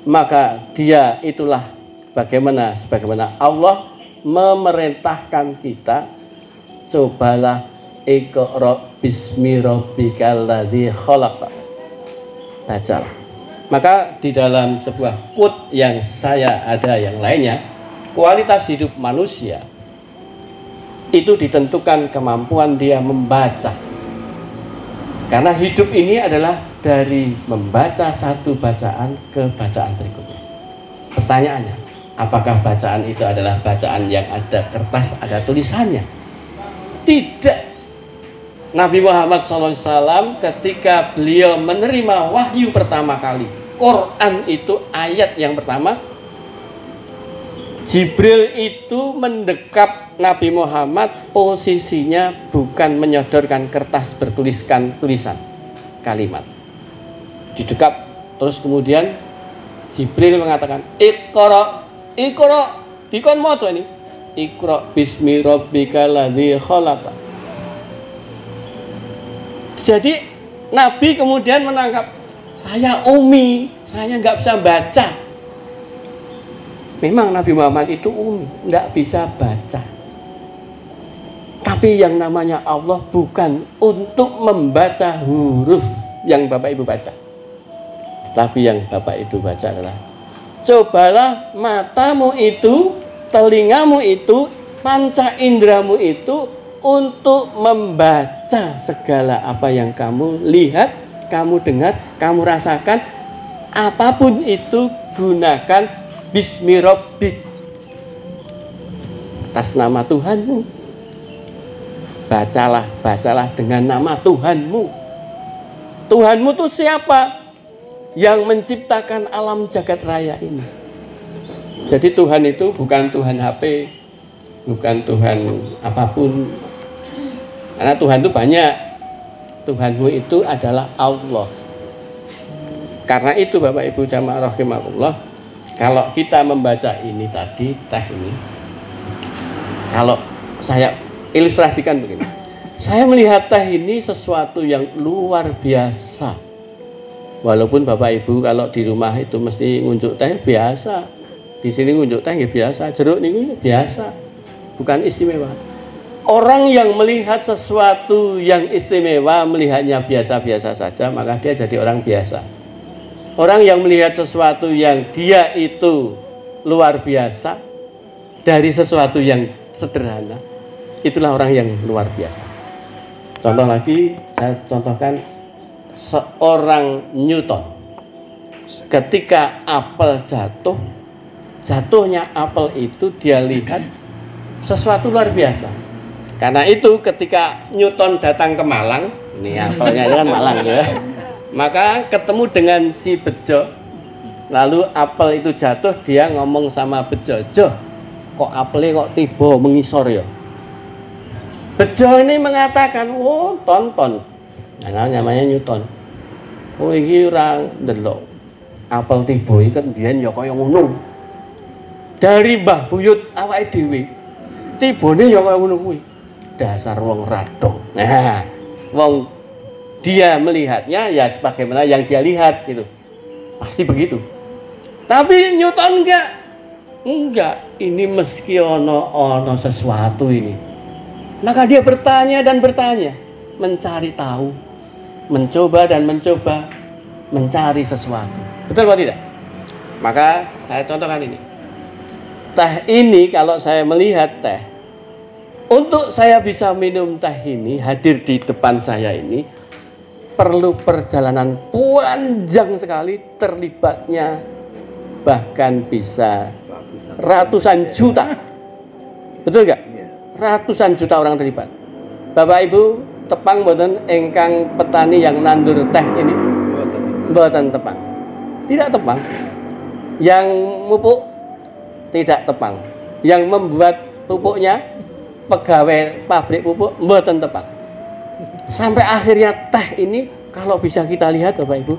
maka dia itulah sebagaimana Allah memerintahkan kita, cobalah iqra bismi rabbikal ladzi khalaq. Bacalah. Maka di dalam sebuah quote yang saya ada yang lainnya, kualitas hidup manusia itu ditentukan kemampuan dia membaca. Karena hidup ini adalah dari membaca satu bacaan ke bacaan berikutnya. Pertanyaannya, apakah bacaan itu adalah bacaan yang ada kertas, ada tulisannya? Tidak. Nabi Muhammad SAW ketika beliau menerima wahyu pertama kali, Quran itu ayat yang pertama, Jibril itu mendekap Nabi Muhammad, posisinya bukan menyodorkan kertas bertuliskan tulisan kalimat, didekap, terus kemudian Jibril mengatakan, Iqra, Iqra, dikon maca ini. Iqra bismi rabbikal ladzi khalaq. Jadi Nabi kemudian menangkap, saya umi, saya nggak bisa baca. Memang Nabi Muhammad itu umi, nggak bisa baca. Tapi yang namanya Allah bukan untuk membaca huruf yang Bapak Ibu baca. Tapi yang Bapak Ibu baca adalah, cobalah matamu itu, telingamu itu, panca indramu itu untuk membaca segala apa yang kamu lihat, kamu dengar, kamu rasakan. Apapun itu gunakan bismi rabbik, atas nama Tuhanmu. Bacalah dengan nama Tuhanmu. Tuhanmu itu siapa? Yang menciptakan alam jagat raya ini. Jadi Tuhan itu bukan Tuhan HP, bukan Tuhan apapun. Karena Tuhan itu banyak. Tuhanmu itu adalah Allah. Karena itu Bapak Ibu jamaah rahimakumullah, kalau kita membaca ini tadi, teh ini, kalau saya ilustrasikan begini, saya melihat teh ini sesuatu yang luar biasa. Walaupun Bapak Ibu kalau di rumah itu mesti ngunjuk teh biasa, di sini ngunjuk teh ya biasa, jeruk ini biasa, bukan istimewa. Orang yang melihat sesuatu yang istimewa, melihatnya biasa-biasa saja, maka dia jadi orang biasa. Orang yang melihat sesuatu yang dia itu luar biasa dari sesuatu yang sederhana, itulah orang yang luar biasa. Contoh lagi, saya contohkan seorang Newton. Ketika apel jatuh, jatuhnya apel itu dia lihat sesuatu luar biasa. Karena itu ketika Newton datang ke Malang, ini apelnya itu kan Malang ya, maka ketemu dengan si Bejo. Lalu apel itu jatuh, dia ngomong sama Bejo, Jo, kok apelnya kok tiba mengisor ya? Bejo ini mengatakan, oh tonton, nah, namanya Newton. Oh ini orang delok apel tiba iki kan biyen ya kaya ngono. Dari Mbah Buyut awake dhewe tibane ya kaya ngono kuwi. Dasar wong radong. Nah, wong dia melihatnya ya sebagaimana yang dia lihat gitu. Pasti begitu. Tapi Newton enggak. Ini meski ono sesuatu ini. Maka dia bertanya dan bertanya, mencari tahu, mencoba dan mencoba mencari sesuatu. Betul atau tidak? Maka saya contohkan ini. Teh ini kalau saya melihat teh, untuk saya bisa minum teh ini, hadir di depan saya ini, perlu perjalanan panjang sekali, terlibatnya bahkan bisa ratusan juta. Betul nggak? Ratusan juta orang terlibat. Bapak Ibu, tepang mboten engkang petani yang nandur teh ini? Mboten tepang. Tidak tepang. Yang mupuk tidak tepang. Yang membuat pupuknya pegawai pabrik pupuk mboten tepang. Sampai akhirnya teh ini kalau bisa kita lihat Bapak Ibu,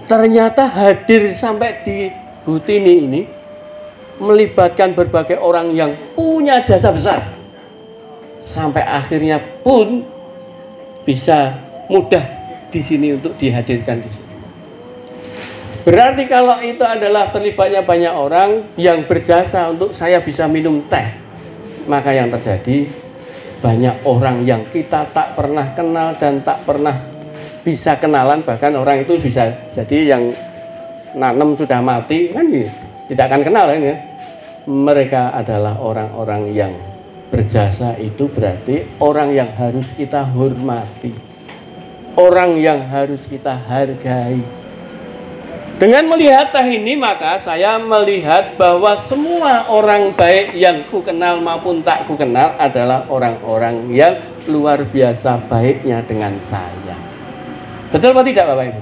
ternyata hadir sampai di Butini ini melibatkan berbagai orang yang punya jasa besar. Sampai akhirnya pun bisa mudah di sini untuk dihadirkan di sini. Berarti kalau itu adalah terlibatnya banyak orang yang berjasa untuk saya bisa minum teh, maka yang terjadi banyak orang yang kita tak pernah kenal dan tak pernah bisa kenalan, bahkan orang itu bisa jadi yang nanem sudah mati kan ya, tidak akan kenal kan ya. Mereka adalah orang-orang yang berjasa, itu berarti orang yang harus kita hormati, orang yang harus kita hargai. Dengan melihat teh ini maka saya melihat bahwa semua orang baik yang ku kenal maupun tak ku kenal adalah orang-orang yang luar biasa baiknya dengan saya. Betul atau tidak Bapak Ibu?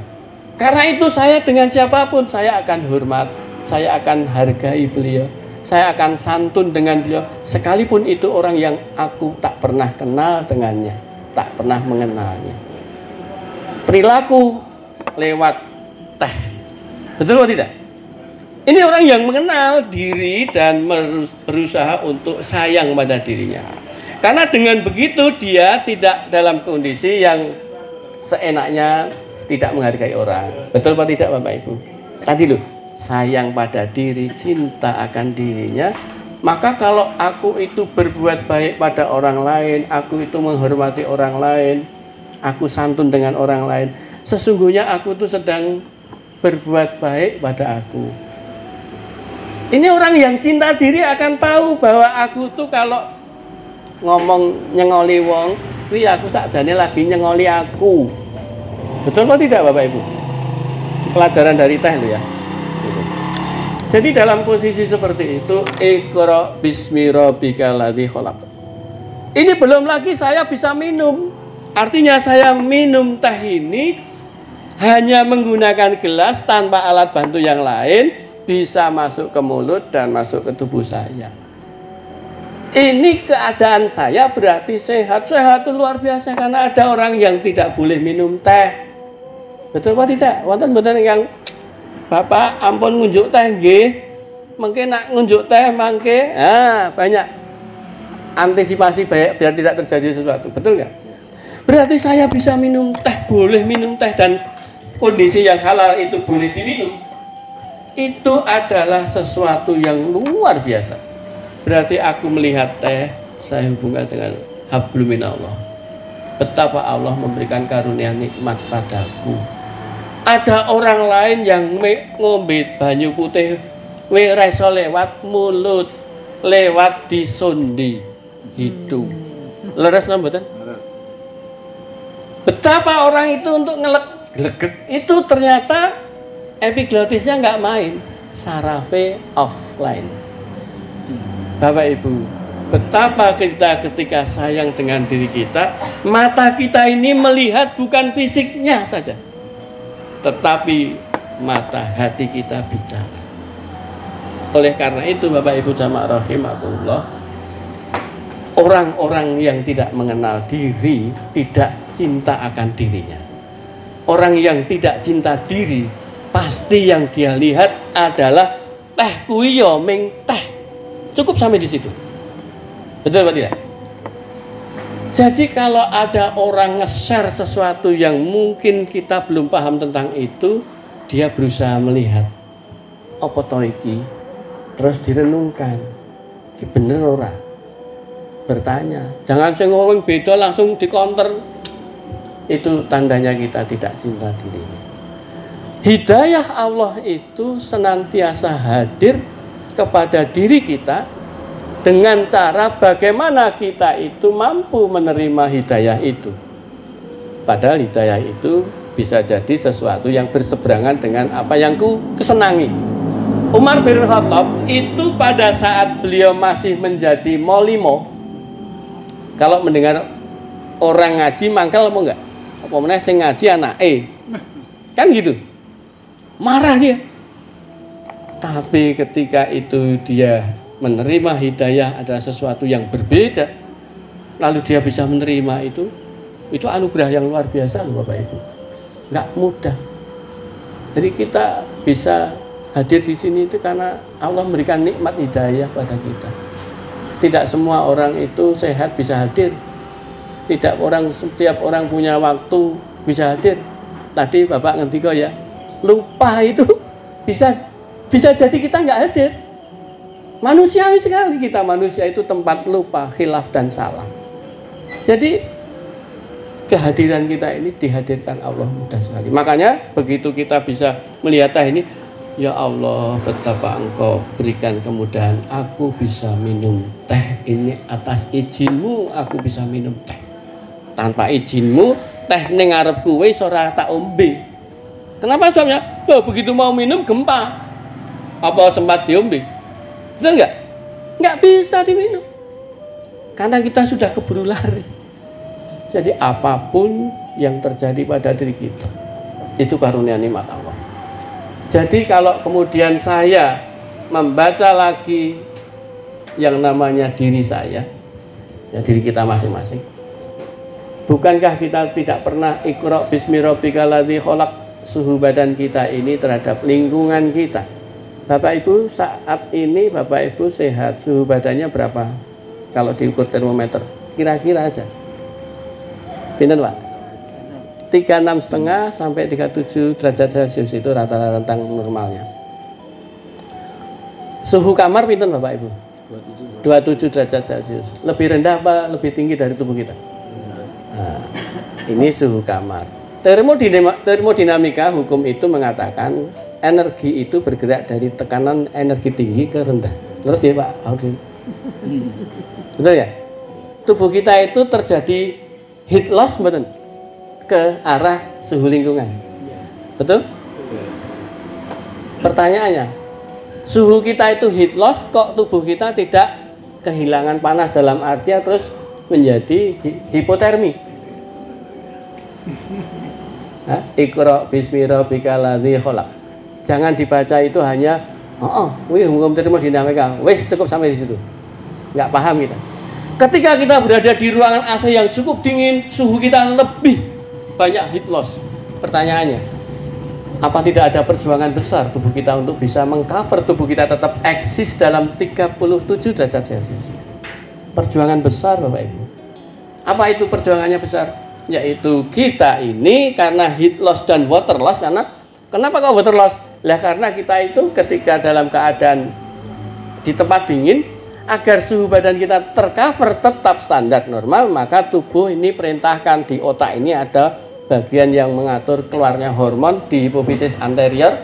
Karena itu saya dengan siapapun saya akan hormat, saya akan hargai beliau, saya akan santun dengan beliau, sekalipun itu orang yang aku tak pernah kenal dengannya, tak pernah mengenalnya. Perilaku lewat teh. Betul atau tidak? Ini orang yang mengenal diri dan berusaha untuk sayang pada dirinya. Karena dengan begitu dia tidak dalam kondisi yang seenaknya tidak menghargai orang. Betul apa tidak Bapak Ibu? Tadi loh, sayang pada diri, cinta akan dirinya. Maka kalau aku itu berbuat baik pada orang lain, aku itu menghormati orang lain, aku santun dengan orang lain, sesungguhnya aku tuh sedang berbuat baik pada aku. Ini orang yang cinta diri akan tahu bahwa aku tuh kalau ngomong nyengoli wong, kuwi aku sakjane lagi nyengoli aku. Betul apa tidak Bapak Ibu? Pelajaran dari teh itu ya. Jadi dalam posisi seperti itu, Iqra bismi rabbikal ladzi khalaq. Ini belum lagi saya bisa minum. Artinya saya minum teh ini hanya menggunakan gelas tanpa alat bantu yang lain, bisa masuk ke mulut dan masuk ke tubuh saya. Ini keadaan saya berarti sehat. Sehat itu luar biasa karena ada orang yang tidak boleh minum teh. Betul apa tidak? Wonten-wonten yang Bapak ampun ngunjuk teh nggih. Mungkin nak ngunjuk teh mangke, banyak antisipasi baik biar tidak terjadi sesuatu. Betul nggak? Berarti saya bisa minum teh, boleh minum teh dan kondisi yang halal itu boleh diminum. Itu adalah sesuatu yang luar biasa. Berarti aku melihat teh, saya hubungkan dengan hablum minallah. Betapa Allah memberikan karunia nikmat padaku. Ada orang lain yang ngombe banyu putih reso lewat mulut, lewat di sondi hidung. Leres mboten? Leres. Betapa orang itu untuk ngelegek itu ternyata epiglotisnya nggak main, sarafe offline. Bapak Ibu, betapa kita ketika sayang dengan diri kita, mata kita ini melihat bukan fisiknya saja, tetapi mata hati kita bicara. Oleh karena itu Bapak Ibu jamaah rahimakumullah, orang-orang yang tidak mengenal diri tidak cinta akan dirinya. Orang yang tidak cinta diri pasti yang dia lihat adalah teh kuwi yo ming teh. Cukup sampai di situ. Betul atau tidak? Jadi kalau ada orang nge-share sesuatu yang mungkin kita belum paham tentang itu, dia berusaha melihat apa to iki, terus direnungkan. Iki bener ora? Bertanya. Jangan saya ngomong beda langsung di counter. Itu tandanya kita tidak cinta dirinya. Hidayah Allah itu senantiasa hadir kepada diri kita dengan cara bagaimana kita itu mampu menerima hidayah itu. Padahal hidayah itu bisa jadi sesuatu yang berseberangan dengan apa yang kesenangi. Umar bin Khattab itu pada saat beliau masih menjadi molimo, kalau mendengar orang ngaji mangkal apa enggak? Apa meneh sing ngaji anake. Kan gitu. Marah dia. Tapi ketika itu dia menerima hidayah adalah sesuatu yang berbeda, lalu dia bisa menerima itu anugerah yang luar biasa loh Bapak Ibu. Nggak mudah. Jadi kita bisa hadir di sini itu karena Allah memberikan nikmat hidayah pada kita. Tidak semua orang itu sehat bisa hadir. Setiap orang punya waktu bisa hadir. Tadi Bapak ngerti kok ya, lupa itu bisa jadi kita nggak hadir. Manusiawi sekali kita, manusia itu tempat lupa, khilaf dan salah. Jadi kehadiran kita ini dihadirkan Allah mudah sekali. Makanya begitu kita bisa melihat teh ini, ya Allah betapa Engkau berikan kemudahan, aku bisa minum teh ini atas izinmu, aku bisa minum teh. Tanpa izinmu teh ning ngarepku wis ora tak ombe. Kenapa sebabnya? Begitu mau minum gempa. Apa sempat diombe? Betul nggak? Nggak bisa diminum. Karena kita sudah keburu lari. Jadi apapun yang terjadi pada diri kita, itu karunia nikmat Allah. Jadi kalau kemudian saya membaca lagi yang namanya diri saya, ya diri kita masing-masing, bukankah kita tidak pernah Iqra bismi rabbikal ladzi khalaq, suhu badan kita ini terhadap lingkungan kita, Bapak Ibu saat ini Bapak Ibu sehat, suhu badannya berapa? Kalau diukur termometer, kira-kira aja. Pinten Pak? 36,5 sampai 37 derajat Celcius itu rata-rata rentang normalnya. Suhu kamar pinten Bapak Ibu? 27 derajat Celcius. Lebih rendah apa lebih tinggi dari tubuh kita? Nah, ini suhu kamar. Termodinamika hukum itu mengatakan energi itu bergerak dari tekanan energi tinggi ke rendah. Terus ya Pak? Betul ya? Tubuh kita itu terjadi heat loss betul? Ke arah suhu lingkungan. Betul? Pertanyaannya, suhu kita itu heat loss, kok tubuh kita tidak kehilangan panas dalam artian terus menjadi hipotermi? Iqra bismi rabbikal ladzi khalaq. Jangan dibaca itu hanya hukum termodinamika. Wes cukup sampai di situ. Nggak paham kita. Ketika kita berada di ruangan AC yang cukup dingin, suhu kita lebih banyak heat loss. Pertanyaannya, apa tidak ada perjuangan besar tubuh kita untuk bisa mengcover tubuh kita tetap eksis dalam 37 derajat Celcius? Perjuangan besar Bapak Ibu. Apa itu perjuangannya besar? Yaitu kita ini karena heat loss dan water loss. Karena kenapa kok water loss? Lah karena kita itu ketika dalam keadaan di tempat dingin, agar suhu badan kita tercover tetap standar normal, maka tubuh ini perintahkan di otak ini ada bagian yang mengatur keluarnya hormon di hipofisis anterior.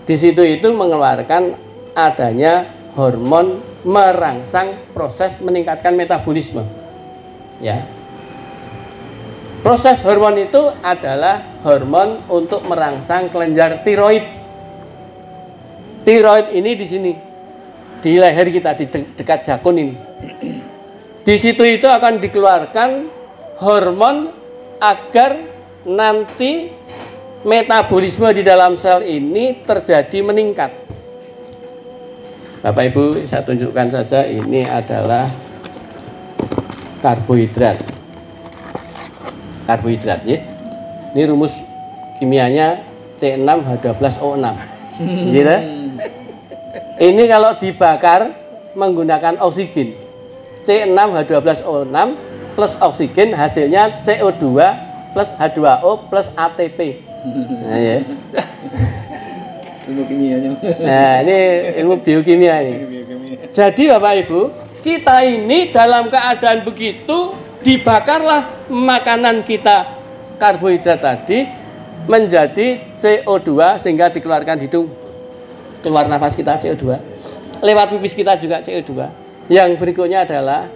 Di situ itu mengeluarkan adanya hormon merangsang proses meningkatkan metabolisme. Ya. Proses hormon itu adalah hormon untuk merangsang kelenjar tiroid. Tiroid ini di sini, di leher kita, di dekat jakun ini. Di situ itu akan dikeluarkan hormon agar nanti metabolisme di dalam sel ini terjadi meningkat. Bapak Ibu, saya tunjukkan saja, ini adalah karbohidrat. Karbohidrat ya. Ini rumus kimianya C6H12O6. Gitu. Ini kalau dibakar menggunakan oksigen. C6H12O6 plus oksigen hasilnya CO2 plus H2O plus ATP. Nah, ya. Ilmu kimianya. Nah, ini ilmu biokimia ini. Jadi Bapak Ibu, kita ini dalam keadaan begitu, dibakarlah makanan kita, karbohidrat tadi menjadi CO2 sehingga dikeluarkan hidung. Keluar nafas kita CO2. Lewat pipis kita juga CO2. Yang berikutnya adalah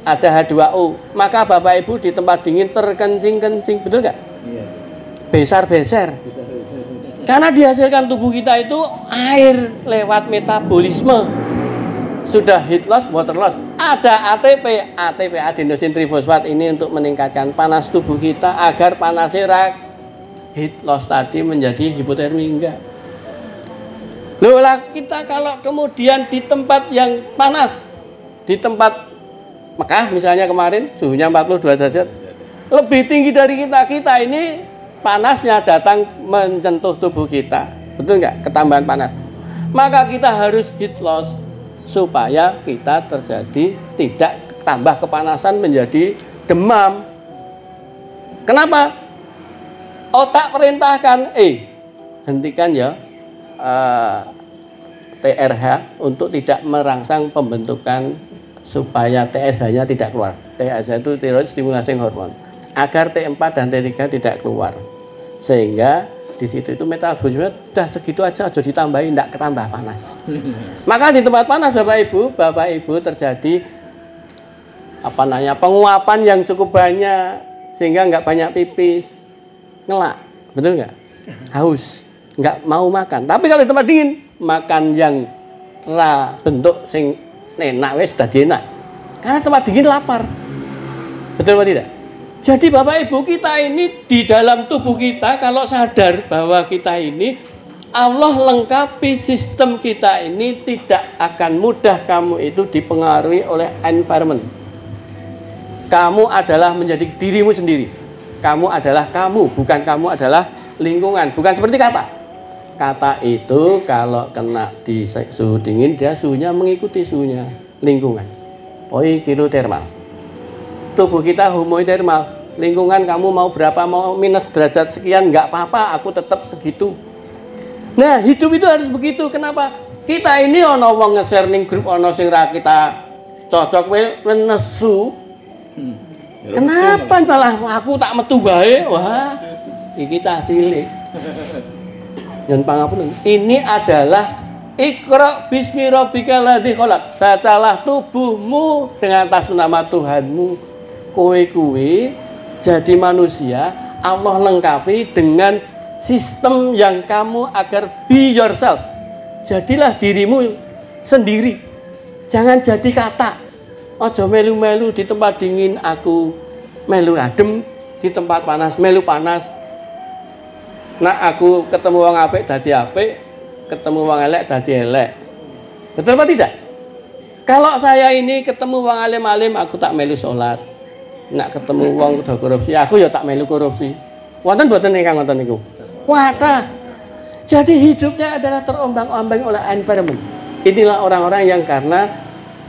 ada H2O. Maka Bapak Ibu di tempat dingin terkencing-kencing, betul nggak? Iya. Besar-besar. Karena dihasilkan tubuh kita itu air lewat metabolisme. Sudah heat loss, water loss. Ada ATP, ATP adenosin trifosfat ini untuk meningkatkan panas tubuh kita agar panasnya heat loss tadi menjadi hipotermi enggak. Loh lah, kita kalau kemudian di tempat yang panas, di tempat Mekah misalnya kemarin suhunya 42 derajat, lebih tinggi dari kita ini panasnya datang menyentuh tubuh kita, betul nggak? Ketambahan panas. Maka kita harus heat loss supaya kita terjadi tidak tambah kepanasan menjadi demam. Kenapa? Otak perintahkan, hentikan ya TRH untuk tidak merangsang pembentukan supaya TSH-nya tidak keluar. TSH itu thyroid stimulating hormone. Agar T4 dan T3 tidak keluar. Sehingga di situ itu metabolisme sudah segitu aja, jadi ditambahin, tidak ketambah panas. Maka di tempat panas Bapak Ibu terjadi penguapan yang cukup banyak sehingga nggak banyak pipis, ngelak, betul nggak? Haus, nggak mau makan. Tapi kalau di tempat dingin, makan yang bentuk sing enak wes tadi enak. Karena tempat dingin lapar. Betul atau tidak? Jadi Bapak Ibu, kita ini di dalam tubuh kita kalau sadar bahwa kita ini Allah lengkapi sistem kita ini, tidak akan mudah kamu itu dipengaruhi oleh environment. Kamu adalah menjadi dirimu sendiri. Kamu adalah kamu, bukan kamu adalah lingkungan. Bukan seperti kata. Kata itu kalau kena di suhu dingin, dia suhunya mengikuti suhunya lingkungan. Poikilotermal. Tubuh kita homotermal. Lingkungan kamu mau berapa, mau minus derajat sekian, nggak apa-apa, aku tetap segitu. Nah, hidup itu harus begitu. Kenapa? Kita ini ono wong nge-share ning grup, ono sing ra kita cocok nesu. Kenapa malah aku tak metu wae? Wah, iki cah cilik. Dan pangapunten, ini adalah Iqra bismi rabbikal ladzi khalaq. Bacalah tubuhmu dengan atas nama Tuhanmu. Kowe jadi manusia, Allah lengkapi dengan sistem yang kamu agar be yourself. Jadilah dirimu sendiri. Jangan jadi kata. Ojo melu-melu di tempat dingin aku melu adem, di tempat panas melu panas. Nah, aku ketemu wong apik dadi apik, ketemu wong elek dadi elek. Betul apa tidak? Kalau saya ini ketemu wong alim-alim, aku tak melu salat. Nak ketemu wong udah korupsi, aku ya tak melu korupsi. Wonten mboten ingkang wonten niku? Wata. Jadi hidupnya adalah terombang-ambing oleh environment. Inilah orang-orang yang karena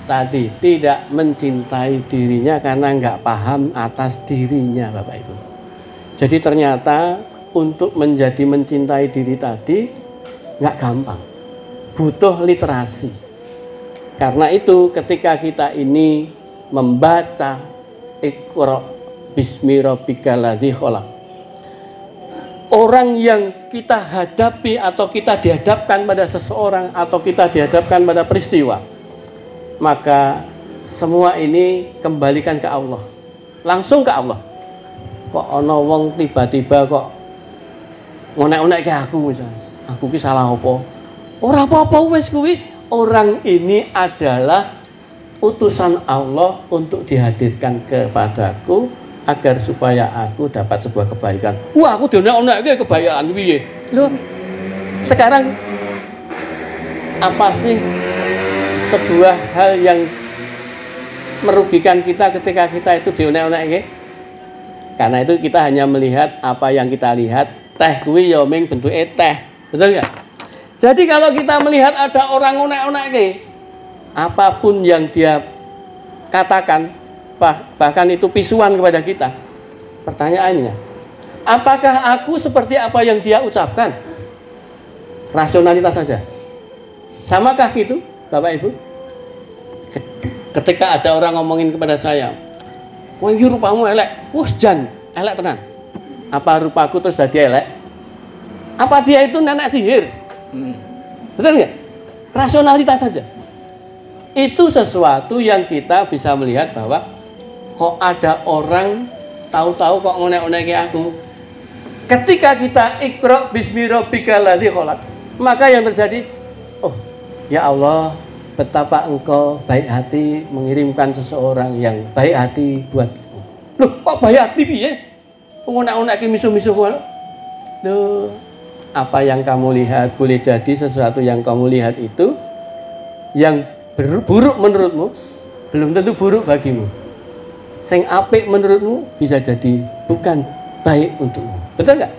tadi tidak mencintai dirinya karena nggak paham atas dirinya, Bapak Ibu. Jadi ternyata untuk menjadi mencintai diri tadi nggak gampang, butuh literasi. Karena itu ketika kita ini membaca Iqra bismi rabbikal ladzi khalaq, orang yang kita hadapi atau kita dihadapkan pada seseorang atau kita dihadapkan pada peristiwa, maka semua ini kembalikan ke Allah, langsung ke Allah. Kok ono wong tiba-tiba kok ngonek-ngonek ke aku misalnya, aku ki salah apa? Ora apa-apa wis kuwi. Orang ini adalah utusan Allah untuk dihadirkan kepadaku agar supaya aku dapat sebuah kebaikan. Wah, aku dionek-onekke kebaikan piye? Loh, sekarang apa sih sebuah hal yang merugikan kita ketika kita itu dionek-onekke? Karena itu kita hanya melihat apa yang kita lihat. Teh kuwi ya ming bentuke teh. Betul enggak? Jadi kalau kita melihat ada orang onek-onekke, apapun yang dia katakan, bahkan itu pisuan kepada kita. Pertanyaannya, apakah aku seperti apa yang dia ucapkan? Rasionalitas saja. Samakah gitu, Bapak Ibu? Ketika ada orang ngomongin kepada saya, "Kowe iki rupamu elek." Wah, jan, elek tenan. Apa rupaku terus jadi elek? Apa dia itu nenek sihir? Betul nggak? Rasionalitas saja. Itu sesuatu yang kita bisa melihat bahwa kok ada orang tahu-tahu kok ngonek-ngonek aku. Ketika kita Iqra bismi rabbikal ladzi khalaq, maka yang terjadi, oh ya Allah, betapa engkau baik hati mengirimkan seseorang yang baik hati buatku. Loh, kok baik hati piye? Ngonek-ngonek misu-misu kok. Loh, apa yang kamu lihat boleh jadi sesuatu yang kamu lihat itu yang buruk menurutmu belum tentu buruk bagimu. Sing apik menurutmu bisa jadi bukan baik untukmu. Betul nggak?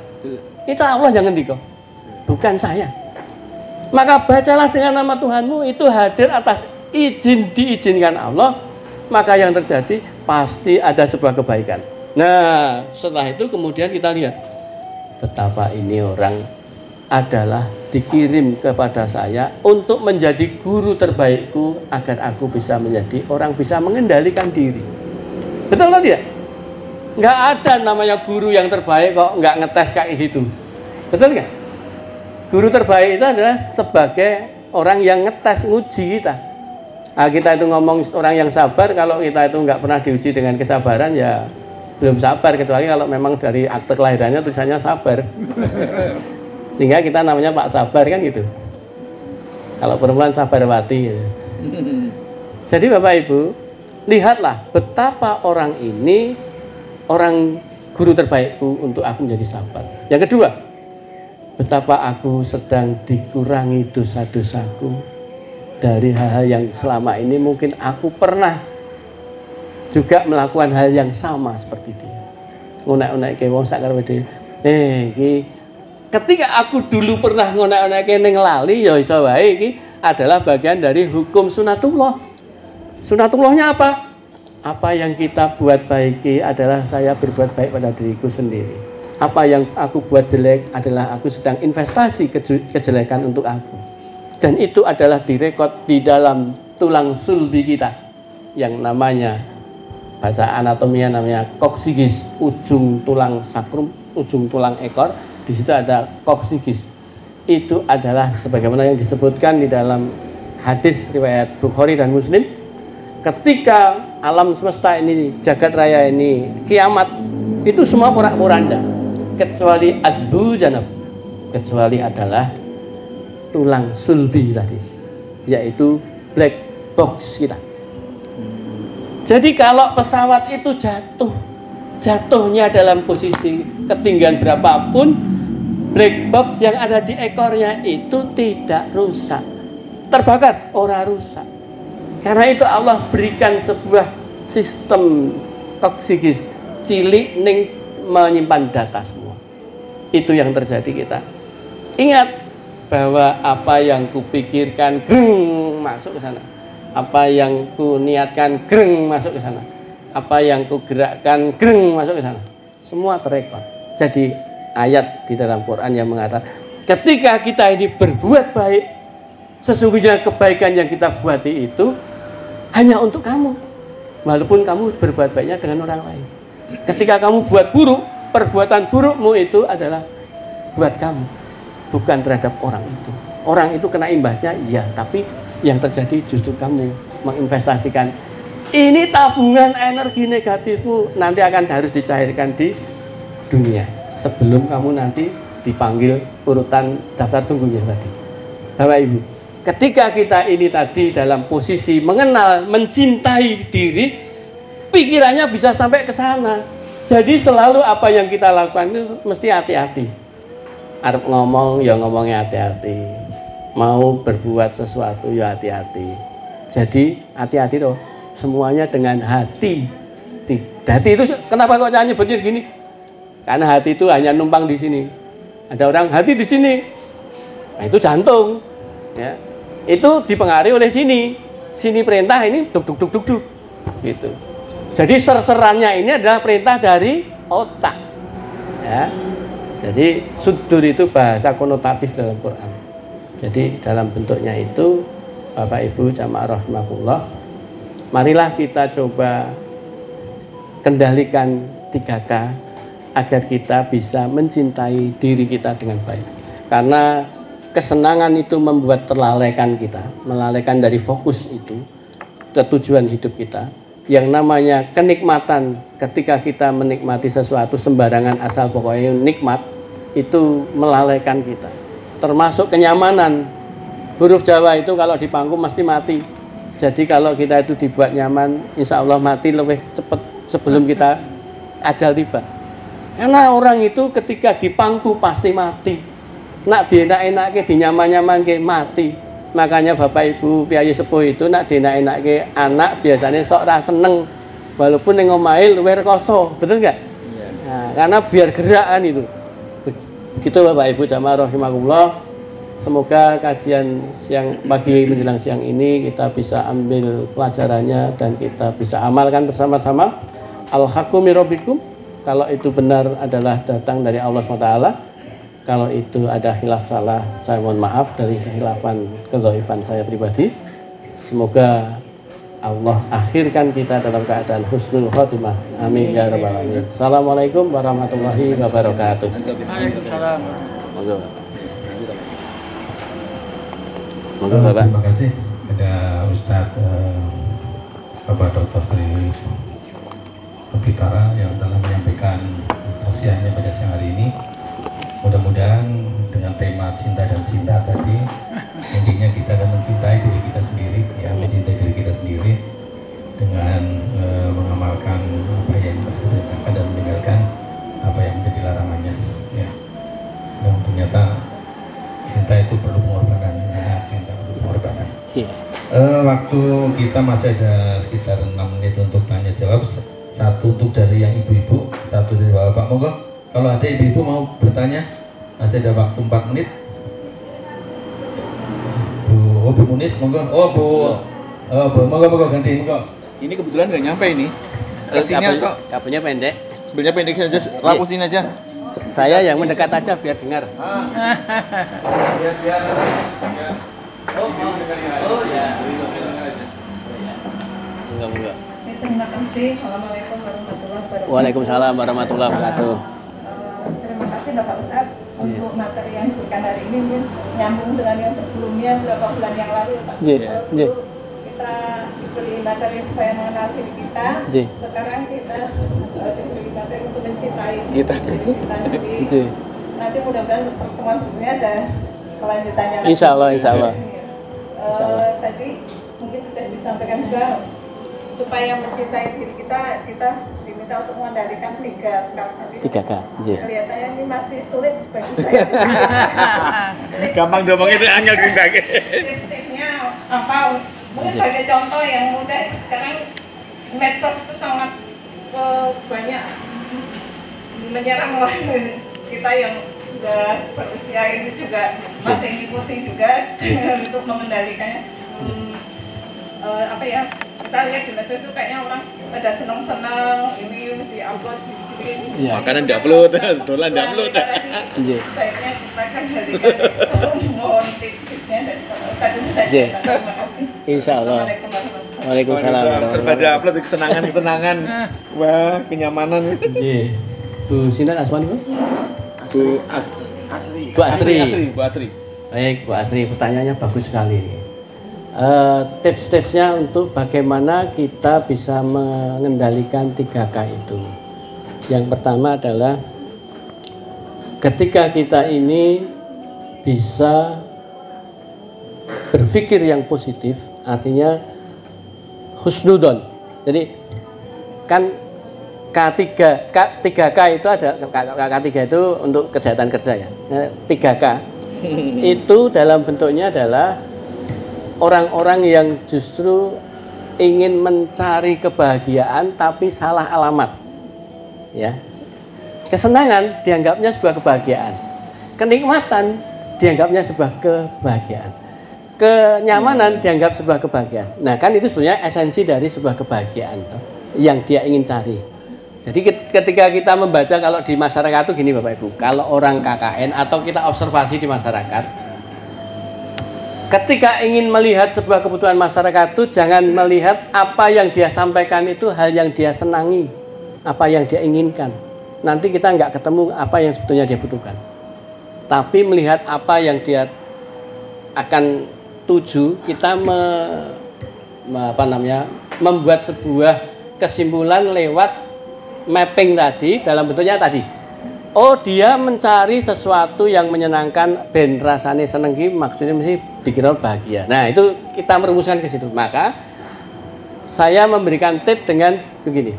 Itu Allah yang ngendika, bukan saya. Maka bacalah dengan nama Tuhanmu, itu hadir atas izin diizinkan Allah, maka yang terjadi pasti ada sebuah kebaikan. Nah, setelah itu kemudian kita lihat betapa ini orang adalah dikirim kepada saya untuk menjadi guru terbaikku agar aku bisa menjadi orang bisa mengendalikan diri. Betul atau tidak? Nggak ada namanya guru yang terbaik kok nggak ngetes kayak gitu. Betul nggak? Guru terbaik itu adalah sebagai orang yang ngetes, nguji kita. Nah, kita itu ngomong orang yang sabar, kalau kita itu nggak pernah diuji dengan kesabaran ya belum sabar, kecuali kalau memang dari akte kelahirannya tulisannya sabar. Sehingga kita namanya Pak Sabar kan gitu. Kalau perempuan Sabarwati. Jadi Bapak Ibu, lihatlah betapa orang ini orang guru terbaikku untuk aku menjadi sabar. Yang kedua, betapa aku sedang dikurangi dosa-dosaku dari hal-hal yang selama ini mungkin aku pernah juga melakukan hal yang sama seperti dia. Ngonek-ngonek ke wong sak karepe dhewe. Iki Ketika aku dulu pernah ngonek-ngonekke ning lali ya iso wae iki adalah bagian dari hukum sunatullah. Sunatullahnya apa? Apa yang kita buat baik adalah saya berbuat baik pada diriku sendiri. Apa yang aku buat jelek adalah aku sedang investasi kejelekan untuk aku. Dan itu adalah direkod di dalam tulang sulbi kita yang namanya bahasa anatomia namanya koksigis, ujung tulang sakrum, ujung tulang ekor. Di situ ada koksigis. Itu adalah sebagaimana yang disebutkan di dalam hadis riwayat Bukhari dan Muslim. Ketika alam semesta ini, jagat raya ini, kiamat, itu semua porak-poranda. Kecuali azbu janab, kecuali adalah tulang sulbi tadi, yaitu black box kita. Jadi kalau pesawat itu jatuhnya dalam posisi ketinggian berapapun, black box yang ada di ekornya itu tidak rusak, terbakar, ora rusak. Karena itu Allah berikan sebuah sistem koksigis cilik ning menyimpan data semua. Itu yang terjadi kita. Ingat bahwa apa yang kupikirkan greng masuk ke sana. Apa yang ku niatkan greng masuk ke sana. Apa yang ku gerakkan greng masuk ke sana. Semua terekod. Jadi ayat di dalam Quran yang mengatakan ketika kita ini berbuat baik, sesungguhnya kebaikan yang kita buat itu hanya untuk kamu, walaupun kamu berbuat baiknya dengan orang lain. Ketika kamu buat buruk, perbuatan burukmu itu adalah buat kamu, bukan terhadap orang itu. Orang itu kena imbasnya, ya, tapi yang terjadi justru kamu menginvestasikan. Ini tabungan energi negatifmu nanti akan harus dicairkan di dunia sebelum kamu nanti dipanggil urutan daftar tunggunya tadi. Bapak Ibu, ketika kita ini tadi dalam posisi mengenal, mencintai diri, pikirannya bisa sampai ke sana. Jadi selalu apa yang kita lakukan itu mesti hati-hati. Arep ngomong ya ngomongnya hati-hati. Mau berbuat sesuatu ya hati-hati. Jadi hati-hati toh. Semuanya dengan hati. Hati itu kenapa kok nyebutnya gini? Karena hati itu hanya numpang di sini. Ada orang hati di sini. Nah, itu jantung. Ya. Itu dipengaruhi oleh sini perintah, ini duk duk duk duk duk gitu. Jadi serserannya ini adalah perintah dari otak ya. Jadi sudur itu bahasa konotatif dalam Quran. Jadi dalam bentuknya itu Bapak Ibu jamaah rahimakumullah, marilah kita coba kendalikan 3K agar kita bisa mencintai diri kita dengan baik. Karena kesenangan itu membuat terlalaikan kita, melalaikan dari fokus itu ke tujuan hidup kita. Yang namanya kenikmatan, ketika kita menikmati sesuatu sembarangan asal pokoknya nikmat, itu melalaikan kita. Termasuk kenyamanan. Huruf Jawa itu kalau di pangku mesti mati. Jadi kalau kita itu dibuat nyaman, insya Allah mati lebih cepat sebelum kita ajal tiba. Karena orang itu ketika di pangku pasti mati. Nak dienak-enake, dinyaman-nyamanke mati. Makanya Bapak Ibu Piyayi sepuh itu nak dienak-enake anak biasanya sok ra seneng walaupun ning omahe luwih rekoso, betul enggak? Iya. Nah, karena biar gerakan itu. Begitu Bapak Ibu jamaah rahimakumullah. Semoga kajian siang pagi menjelang siang ini kita bisa ambil pelajarannya dan kita bisa amalkan bersama-sama. Al-haqqu min rabbikum. Kalau itu benar adalah datang dari Allah SWT. Kalau itu ada khilaf salah, saya mohon maaf dari khilafan kedhaifan saya pribadi. Semoga Allah akhirkan kita dalam keadaan husnul khotimah. Amin ya rabbal alamin. Assalamualaikum warahmatullahi wabarakatuh. Waalaikumsalam. Monggo. Monggo Bapak. Terima kasih kepada Ustadz Bapak Dr. Tri Pepitara yang telah menyampaikan tausiahnya pada siang hari ini. Mudah-mudahan dengan tema cinta dan cinta tadi, intinya kita akan mencintai diri kita sendiri, ya, mencintai diri kita sendiri dengan mengamalkan apa yang diperintahkan dan meninggalkan apa yang menjadi larangannya. Ya. Dan ternyata cinta itu perlu pengorbanan, ya, cinta perlu pengorbanan. Waktu kita masih ada sekitar 6 menit untuk tanya jawab. Satu untuk dari yang ibu-ibu, satu dari bapak. Monggo. Kalau ada ibu-ibu mau bertanya, Masih ada waktu 4 menit. Bu Munis, monggo. Monggo ganti, monggo. Ini kebetulan nggak nyampe ini. Kasihnya kok Kabelnya pendek. kabelnya pendek saja, lapusin aja. Saya yang mendekat aja biar dengar. Biar. Oh ya. Enggak. Terima kasih. Assalamualaikum warahmatullahi wabarakatuh. Waalaikumsalam warahmatullahi wabarakatuh. Terima kasih Bapak Ustadz untuk materi yang diberikan hari ini, mungkin nyambung dengan yang sebelumnya beberapa bulan yang lalu Pak. Dulu kita diberi materi supaya mengenal diri kita. Sekarang kita diberi materi untuk mencintai diri kita sendiri. Nanti mudah-mudahan pertemuan berikutnya ada kelanjutannya. Insya Allah. Tadi mungkin sudah disampaikan juga supaya mencintai diri kita diminta untuk mengendalikan 3K. Kelihatannya ini masih sulit bagi saya. Gampang dong itu angel gendang. Tips-tipsnya apa? Mungkin sebagai contoh yang mudah, sekarang medsos itu sangat banyak menyerang kita yang sudah berusia ini juga masih ngikutin juga untuk mengendalikannya. Kita lihat di medsos itu kayaknya orang pada senang-senang ini diupload dikirim. Makanan diupload, dolan diupload. Sebaiknya kita kan dari mohon tips-tipsnya dari Ustaz itu saja. Terima kasih. Insya Allah. Waalaikumsalam. Serba diupload kesenangan. Wah, kenyamanan. Bu Sinan Aswani, Bu? Bu Asri. Baik, Bu Asri, pertanyaannya bagus sekali nih. Tips-tipsnya untuk bagaimana kita bisa mengendalikan 3K itu. Yang pertama adalah ketika kita ini bisa berpikir yang positif, artinya husnudon. Jadi kan K3K itu ada, K3 itu untuk kesehatan kerja ya. 3K itu dalam bentuknya adalah orang-orang yang justru ingin mencari kebahagiaan tapi salah alamat. Ya. Kesenangan dianggapnya sebuah kebahagiaan. Kenikmatan dianggapnya sebuah kebahagiaan. Kenyamanan dianggap sebuah kebahagiaan. Nah, kan itu sebenarnya esensi dari sebuah kebahagiaan yang dia ingin cari. Jadi ketika kita membaca kalau di masyarakat itu gini Bapak Ibu, kalau orang KKN atau kita observasi di masyarakat, ketika ingin melihat sebuah kebutuhan masyarakat itu jangan melihat apa yang dia sampaikan itu hal yang dia senangi, apa yang dia inginkan. Nanti kita nggak ketemu apa yang sebetulnya dia butuhkan. Tapi melihat apa yang dia akan tuju, kita membuat sebuah kesimpulan lewat mapping tadi dalam bentuknya tadi. Oh, dia mencari sesuatu yang menyenangkan, ben rasane seneng ki, maksudnya mesti dikira bahagia. Nah, itu kita merumuskan ke situ. Maka saya memberikan tip dengan begini.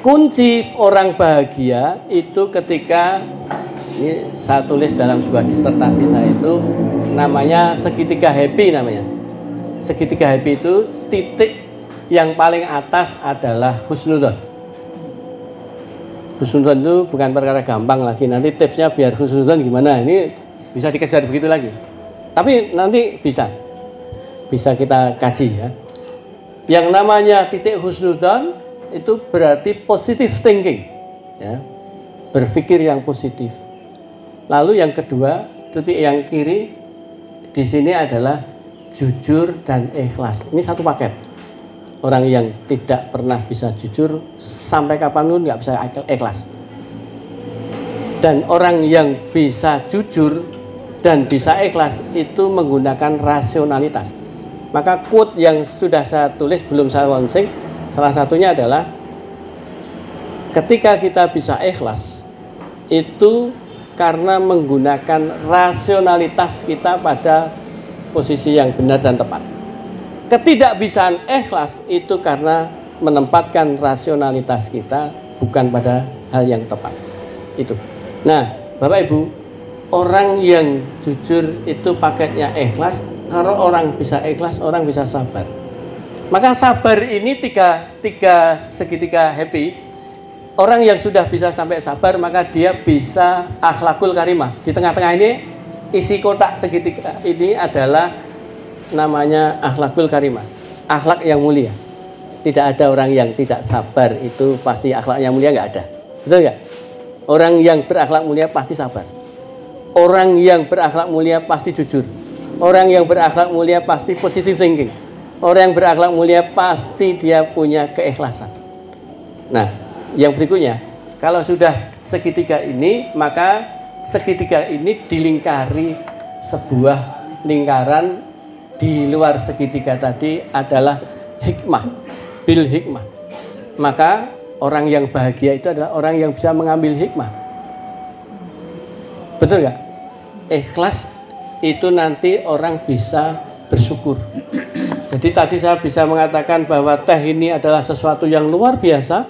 Kunci orang bahagia itu ketika ini saya tulis dalam sebuah disertasi saya itu namanya segitiga happy namanya. Segitiga happy itu titik yang paling atas adalah husnudzon. Husnudzon itu bukan perkara gampang lagi. Nanti tipsnya biar husnudzon gimana? Ini bisa dikejar begitu lagi. Tapi nanti bisa kita kaji ya. Yang namanya titik husnudzon itu berarti positive thinking, ya, berpikir yang positif. Lalu yang kedua, titik yang kiri di sini adalah jujur dan ikhlas. Ini satu paket. Orang yang tidak pernah bisa jujur sampai kapanpun nggak bisa ikhlas. Dan orang yang bisa jujur dan bisa ikhlas itu menggunakan rasionalitas. Maka quote yang sudah saya tulis belum saya launching, salah satunya adalah ketika kita bisa ikhlas itu karena menggunakan rasionalitas kita pada posisi yang benar dan tepat. Ketidakbisaan ikhlas itu karena menempatkan rasionalitas kita bukan pada hal yang tepat. Itu. Nah, Bapak Ibu, orang yang jujur itu paketnya ikhlas. Kalau orang bisa ikhlas, orang bisa sabar. Maka sabar ini tiga segitiga happy. orang yang sudah bisa sampai sabar, maka dia bisa akhlakul karimah. Di tengah-tengah ini, isi kotak segitiga ini adalah namanya akhlakul karimah, akhlak yang mulia. Tidak ada orang yang tidak sabar itu pasti akhlak yang mulia, nggak ada. Betul nggak? Orang yang berakhlak mulia pasti sabar. Orang yang berakhlak mulia pasti jujur. Orang yang berakhlak mulia pasti positive thinking. Orang yang berakhlak mulia pasti dia punya keikhlasan. Nah, yang berikutnya, kalau sudah segitiga ini, maka segitiga ini dilingkari sebuah lingkaran. Di luar segitiga tadi adalah hikmah, bil hikmah. Maka orang yang bahagia itu adalah orang yang bisa mengambil hikmah. Betul nggak? Ikhlas itu nanti orang bisa bersyukur. Jadi tadi saya bisa mengatakan bahwa teh ini adalah sesuatu yang luar biasa.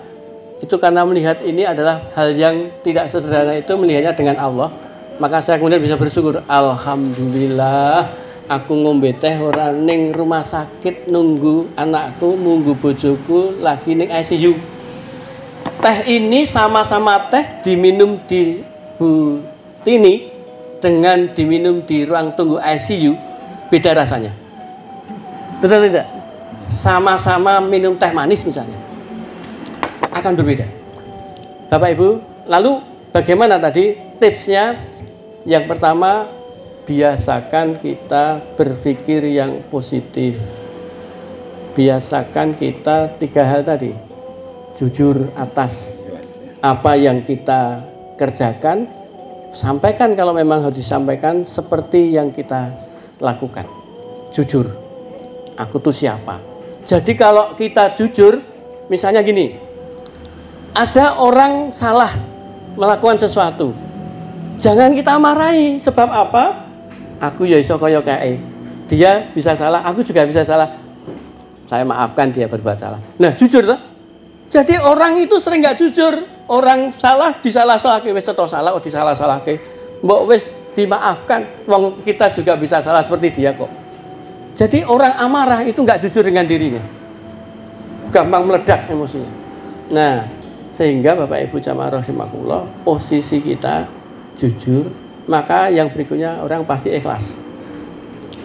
Itu karena melihat ini adalah hal yang tidak sesederhana itu, melihatnya dengan Allah. Maka saya kemudian bisa bersyukur. Alhamdulillah. Aku ngombe teh ora ning rumah sakit nunggu anakku, nunggu bojoku lagi ning ICU. Teh ini sama-sama teh diminum di Bu Tini dengan diminum di ruang tunggu ICU, beda rasanya. Betul tidak? Sama-sama minum teh manis misalnya, akan berbeda. Bapak Ibu, lalu bagaimana tadi tipsnya? Yang pertama, biasakan kita berpikir yang positif. Biasakan kita 3 hal tadi. Jujur atas apa yang kita kerjakan. Sampaikan kalau memang harus disampaikan seperti yang kita lakukan. Jujur. Aku tuh siapa? Jadi kalau kita jujur, misalnya gini. Ada orang salah melakukan sesuatu. Jangan kita marahi. Sebab apa? Aku ya iso kaya kae. Dia bisa salah, aku juga bisa salah. Saya maafkan dia berbuat salah. Nah, jujur toh? Jadi orang itu sering nggak jujur. Orang salah disalah-salahke, wis tetep salah kok disalah-salahke. Mbok wis dimaafkan. Wong kita juga bisa salah seperti dia kok. Jadi orang amarah itu nggak jujur dengan dirinya. Gampang meledak emosinya. Nah, sehingga Bapak Ibu jamaah rahimakumullah, posisi kita jujur. Maka yang berikutnya orang pasti ikhlas.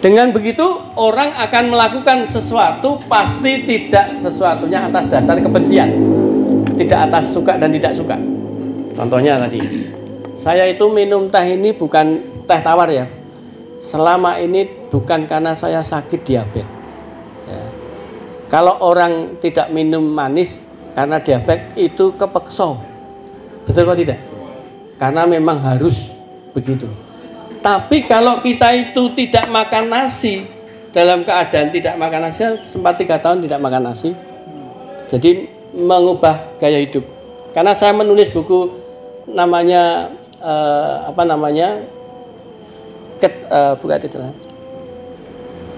Dengan begitu orang akan melakukan sesuatu pasti tidak sesuatunya atas dasar kebencian, tidak atas suka dan tidak suka. Contohnya tadi, saya itu minum teh ini bukan teh tawar ya. Selama ini bukan karena saya sakit diabetes. Ya. Kalau orang tidak minum manis karena diabetes itu kepeksa. Betul atau tidak? Karena memang harus begitu. Tapi kalau kita itu tidak makan nasi, dalam keadaan tidak makan nasi, sempat 3 tahun tidak makan nasi, jadi mengubah gaya hidup. Karena saya menulis buku namanya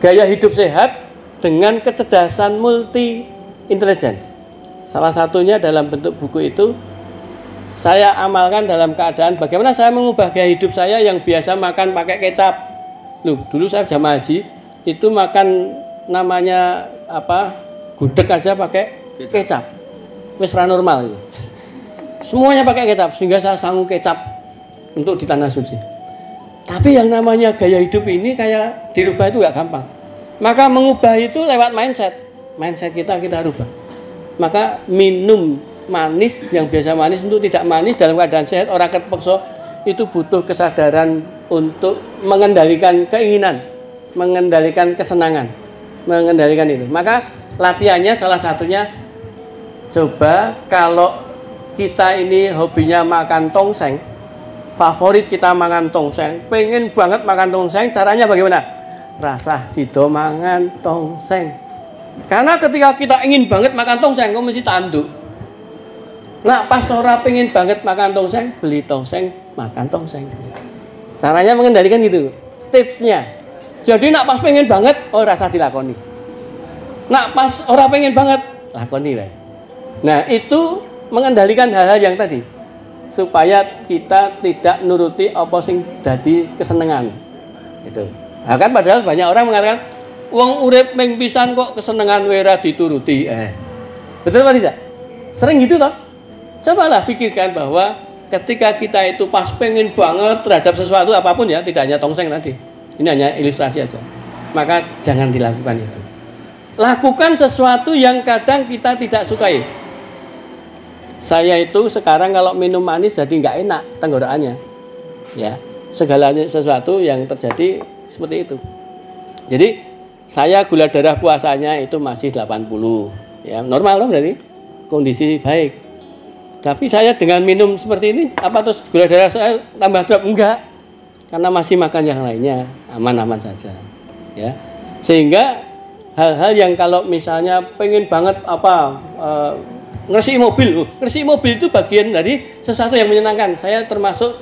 Gaya Hidup Sehat dengan Kecerdasan Multi Intelligence. Salah satunya dalam bentuk buku itu saya amalkan dalam keadaan bagaimana saya mengubah gaya hidup saya yang biasa makan pakai kecap. Loh, dulu saya jamaah haji itu makan namanya gudeg aja pakai kecap. Wis ra normal itu. Semuanya pakai kecap sehingga saya sanggup kecap untuk di tanah suci. Tapi yang namanya gaya hidup ini kayak dirubah itu nggak gampang. Maka mengubah itu lewat mindset. Mindset kita rubah. Maka minum manis yang biasa manis untuk tidak manis dalam keadaan sehat, orang terpaksa itu butuh kesadaran untuk mengendalikan keinginan, mengendalikan kesenangan, mengendalikan itu. Maka latihannya salah satunya coba kalau kita ini hobinya makan tongseng, favorit kita makan tongseng, pengen banget makan tongseng, caranya bagaimana? Rasa sido mangan tongseng. Karena ketika kita ingin banget makan tongseng, kok mesti tanduk. Nah, pas ora pengen banget makan tongseng, beli tongseng, makan tongseng. Caranya mengendalikan gitu. Tipsnya. Jadi nak pas pengen banget, oh rasa dilakoni. Nak pas ora pengen banget, lakoni wae. Nah, itu mengendalikan hal-hal yang tadi. Supaya kita tidak nuruti apa sing dadi kesenengan. Itu. Nah, kan padahal banyak orang mengatakan, wong urip ming pisan kok kesenengan wae ra dituruti. Betul apa tidak? Sering gitu toh? Cobalah pikirkan bahwa ketika kita itu pas pengen banget terhadap sesuatu apapun ya, tidak hanya tongseng tadi, ini hanya ilustrasi aja, maka jangan dilakukan itu. Lakukan sesuatu yang kadang kita tidak sukai. Saya itu sekarang kalau minum manis jadi nggak enak tenggorokannya, ya, segalanya sesuatu yang terjadi seperti itu. Jadi saya gula darah puasanya itu masih 80, ya normal loh berarti kondisi baik. Tapi saya dengan minum seperti ini, apa terus gula darah saya tambah drop? Enggak, karena masih makan yang lainnya, aman-aman saja, ya. Sehingga hal-hal yang kalau misalnya pengen banget ngersi mobil itu bagian dari sesuatu yang menyenangkan. Saya termasuk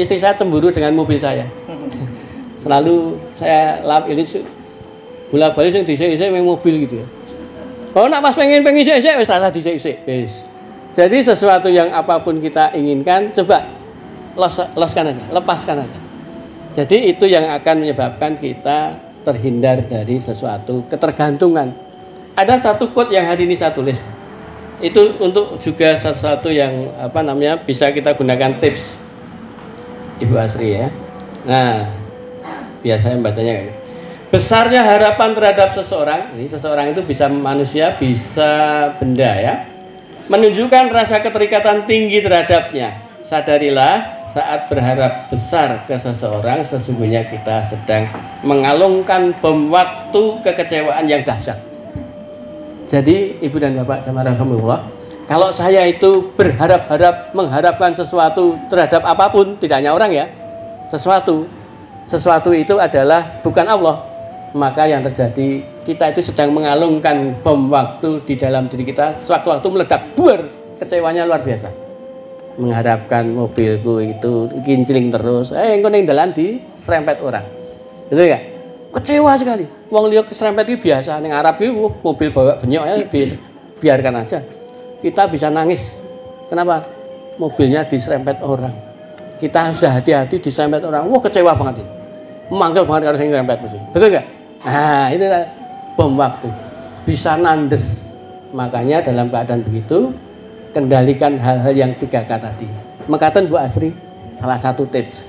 istri saya cemburu dengan mobil saya. Selalu saya lap ini bola-balik sing dhisik-dhisik ning mobil gitu ya. Kalau nak pas pengen isik-isik wis salah dhisik-isik. Wis. Jadi sesuatu yang apapun kita inginkan, coba lepaskan aja. Jadi itu yang akan menyebabkan kita terhindar dari sesuatu ketergantungan. Ada satu quote yang hari ini saya tulis. Itu untuk juga sesuatu yang bisa kita gunakan tips Ibu Asri ya. Nah, biasanya bacanya kayak gitu. Besarnya harapan terhadap seseorang, ini seseorang itu bisa manusia, bisa benda ya, menunjukkan rasa keterikatan tinggi terhadapnya. Sadarilah saat berharap besar ke seseorang, sesungguhnya kita sedang mengalungkan bom waktu kekecewaan yang dahsyat. Jadi Ibu dan Bapak jamaah rahimakumullah, kalau saya itu berharap-harap mengharapkan sesuatu terhadap apapun, tidak hanya orang ya, sesuatu itu adalah bukan Allah, maka yang terjadi kita itu sedang mengalungkan bom waktu di dalam diri kita. Sewaktu-waktu meledak, buar, kecewanya luar biasa. Mengharapkan mobilku itu kincling terus, engko ning dalan di serempet orang, betul ya? Kecewa sekali. Wong liya keserempet itu biasa, ning Arab itu mobil bawa benyok ya, biarkan aja. Kita bisa nangis. Kenapa? Mobilnya diserempet orang. Kita sudah hati-hati diserempet orang. Wah, kecewa banget ini. Manggil banget kalau saya nyerempet mesti. Betul nggak? Nah, ini bom waktu. Bisa nandes. Makanya dalam keadaan begitu, kendalikan hal-hal yang 3K tadi. Mekaten Bu Asri, salah satu tips.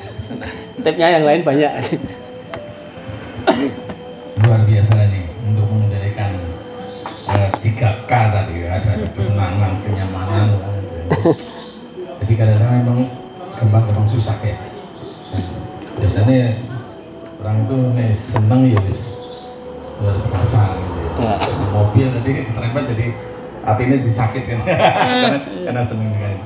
Tipsnya yang lain banyak. Luar biasa nih untuk mengendalikan 3K tadi, ada kesenangan, kenyamanan. Jadi kadang-kadang memang gampang susah ya. Biasanya orang itu nih seneng ya wis luar biasa gitu ya. Mobil tadi keserempet jadi hatinya disakit kan karena seneng kan.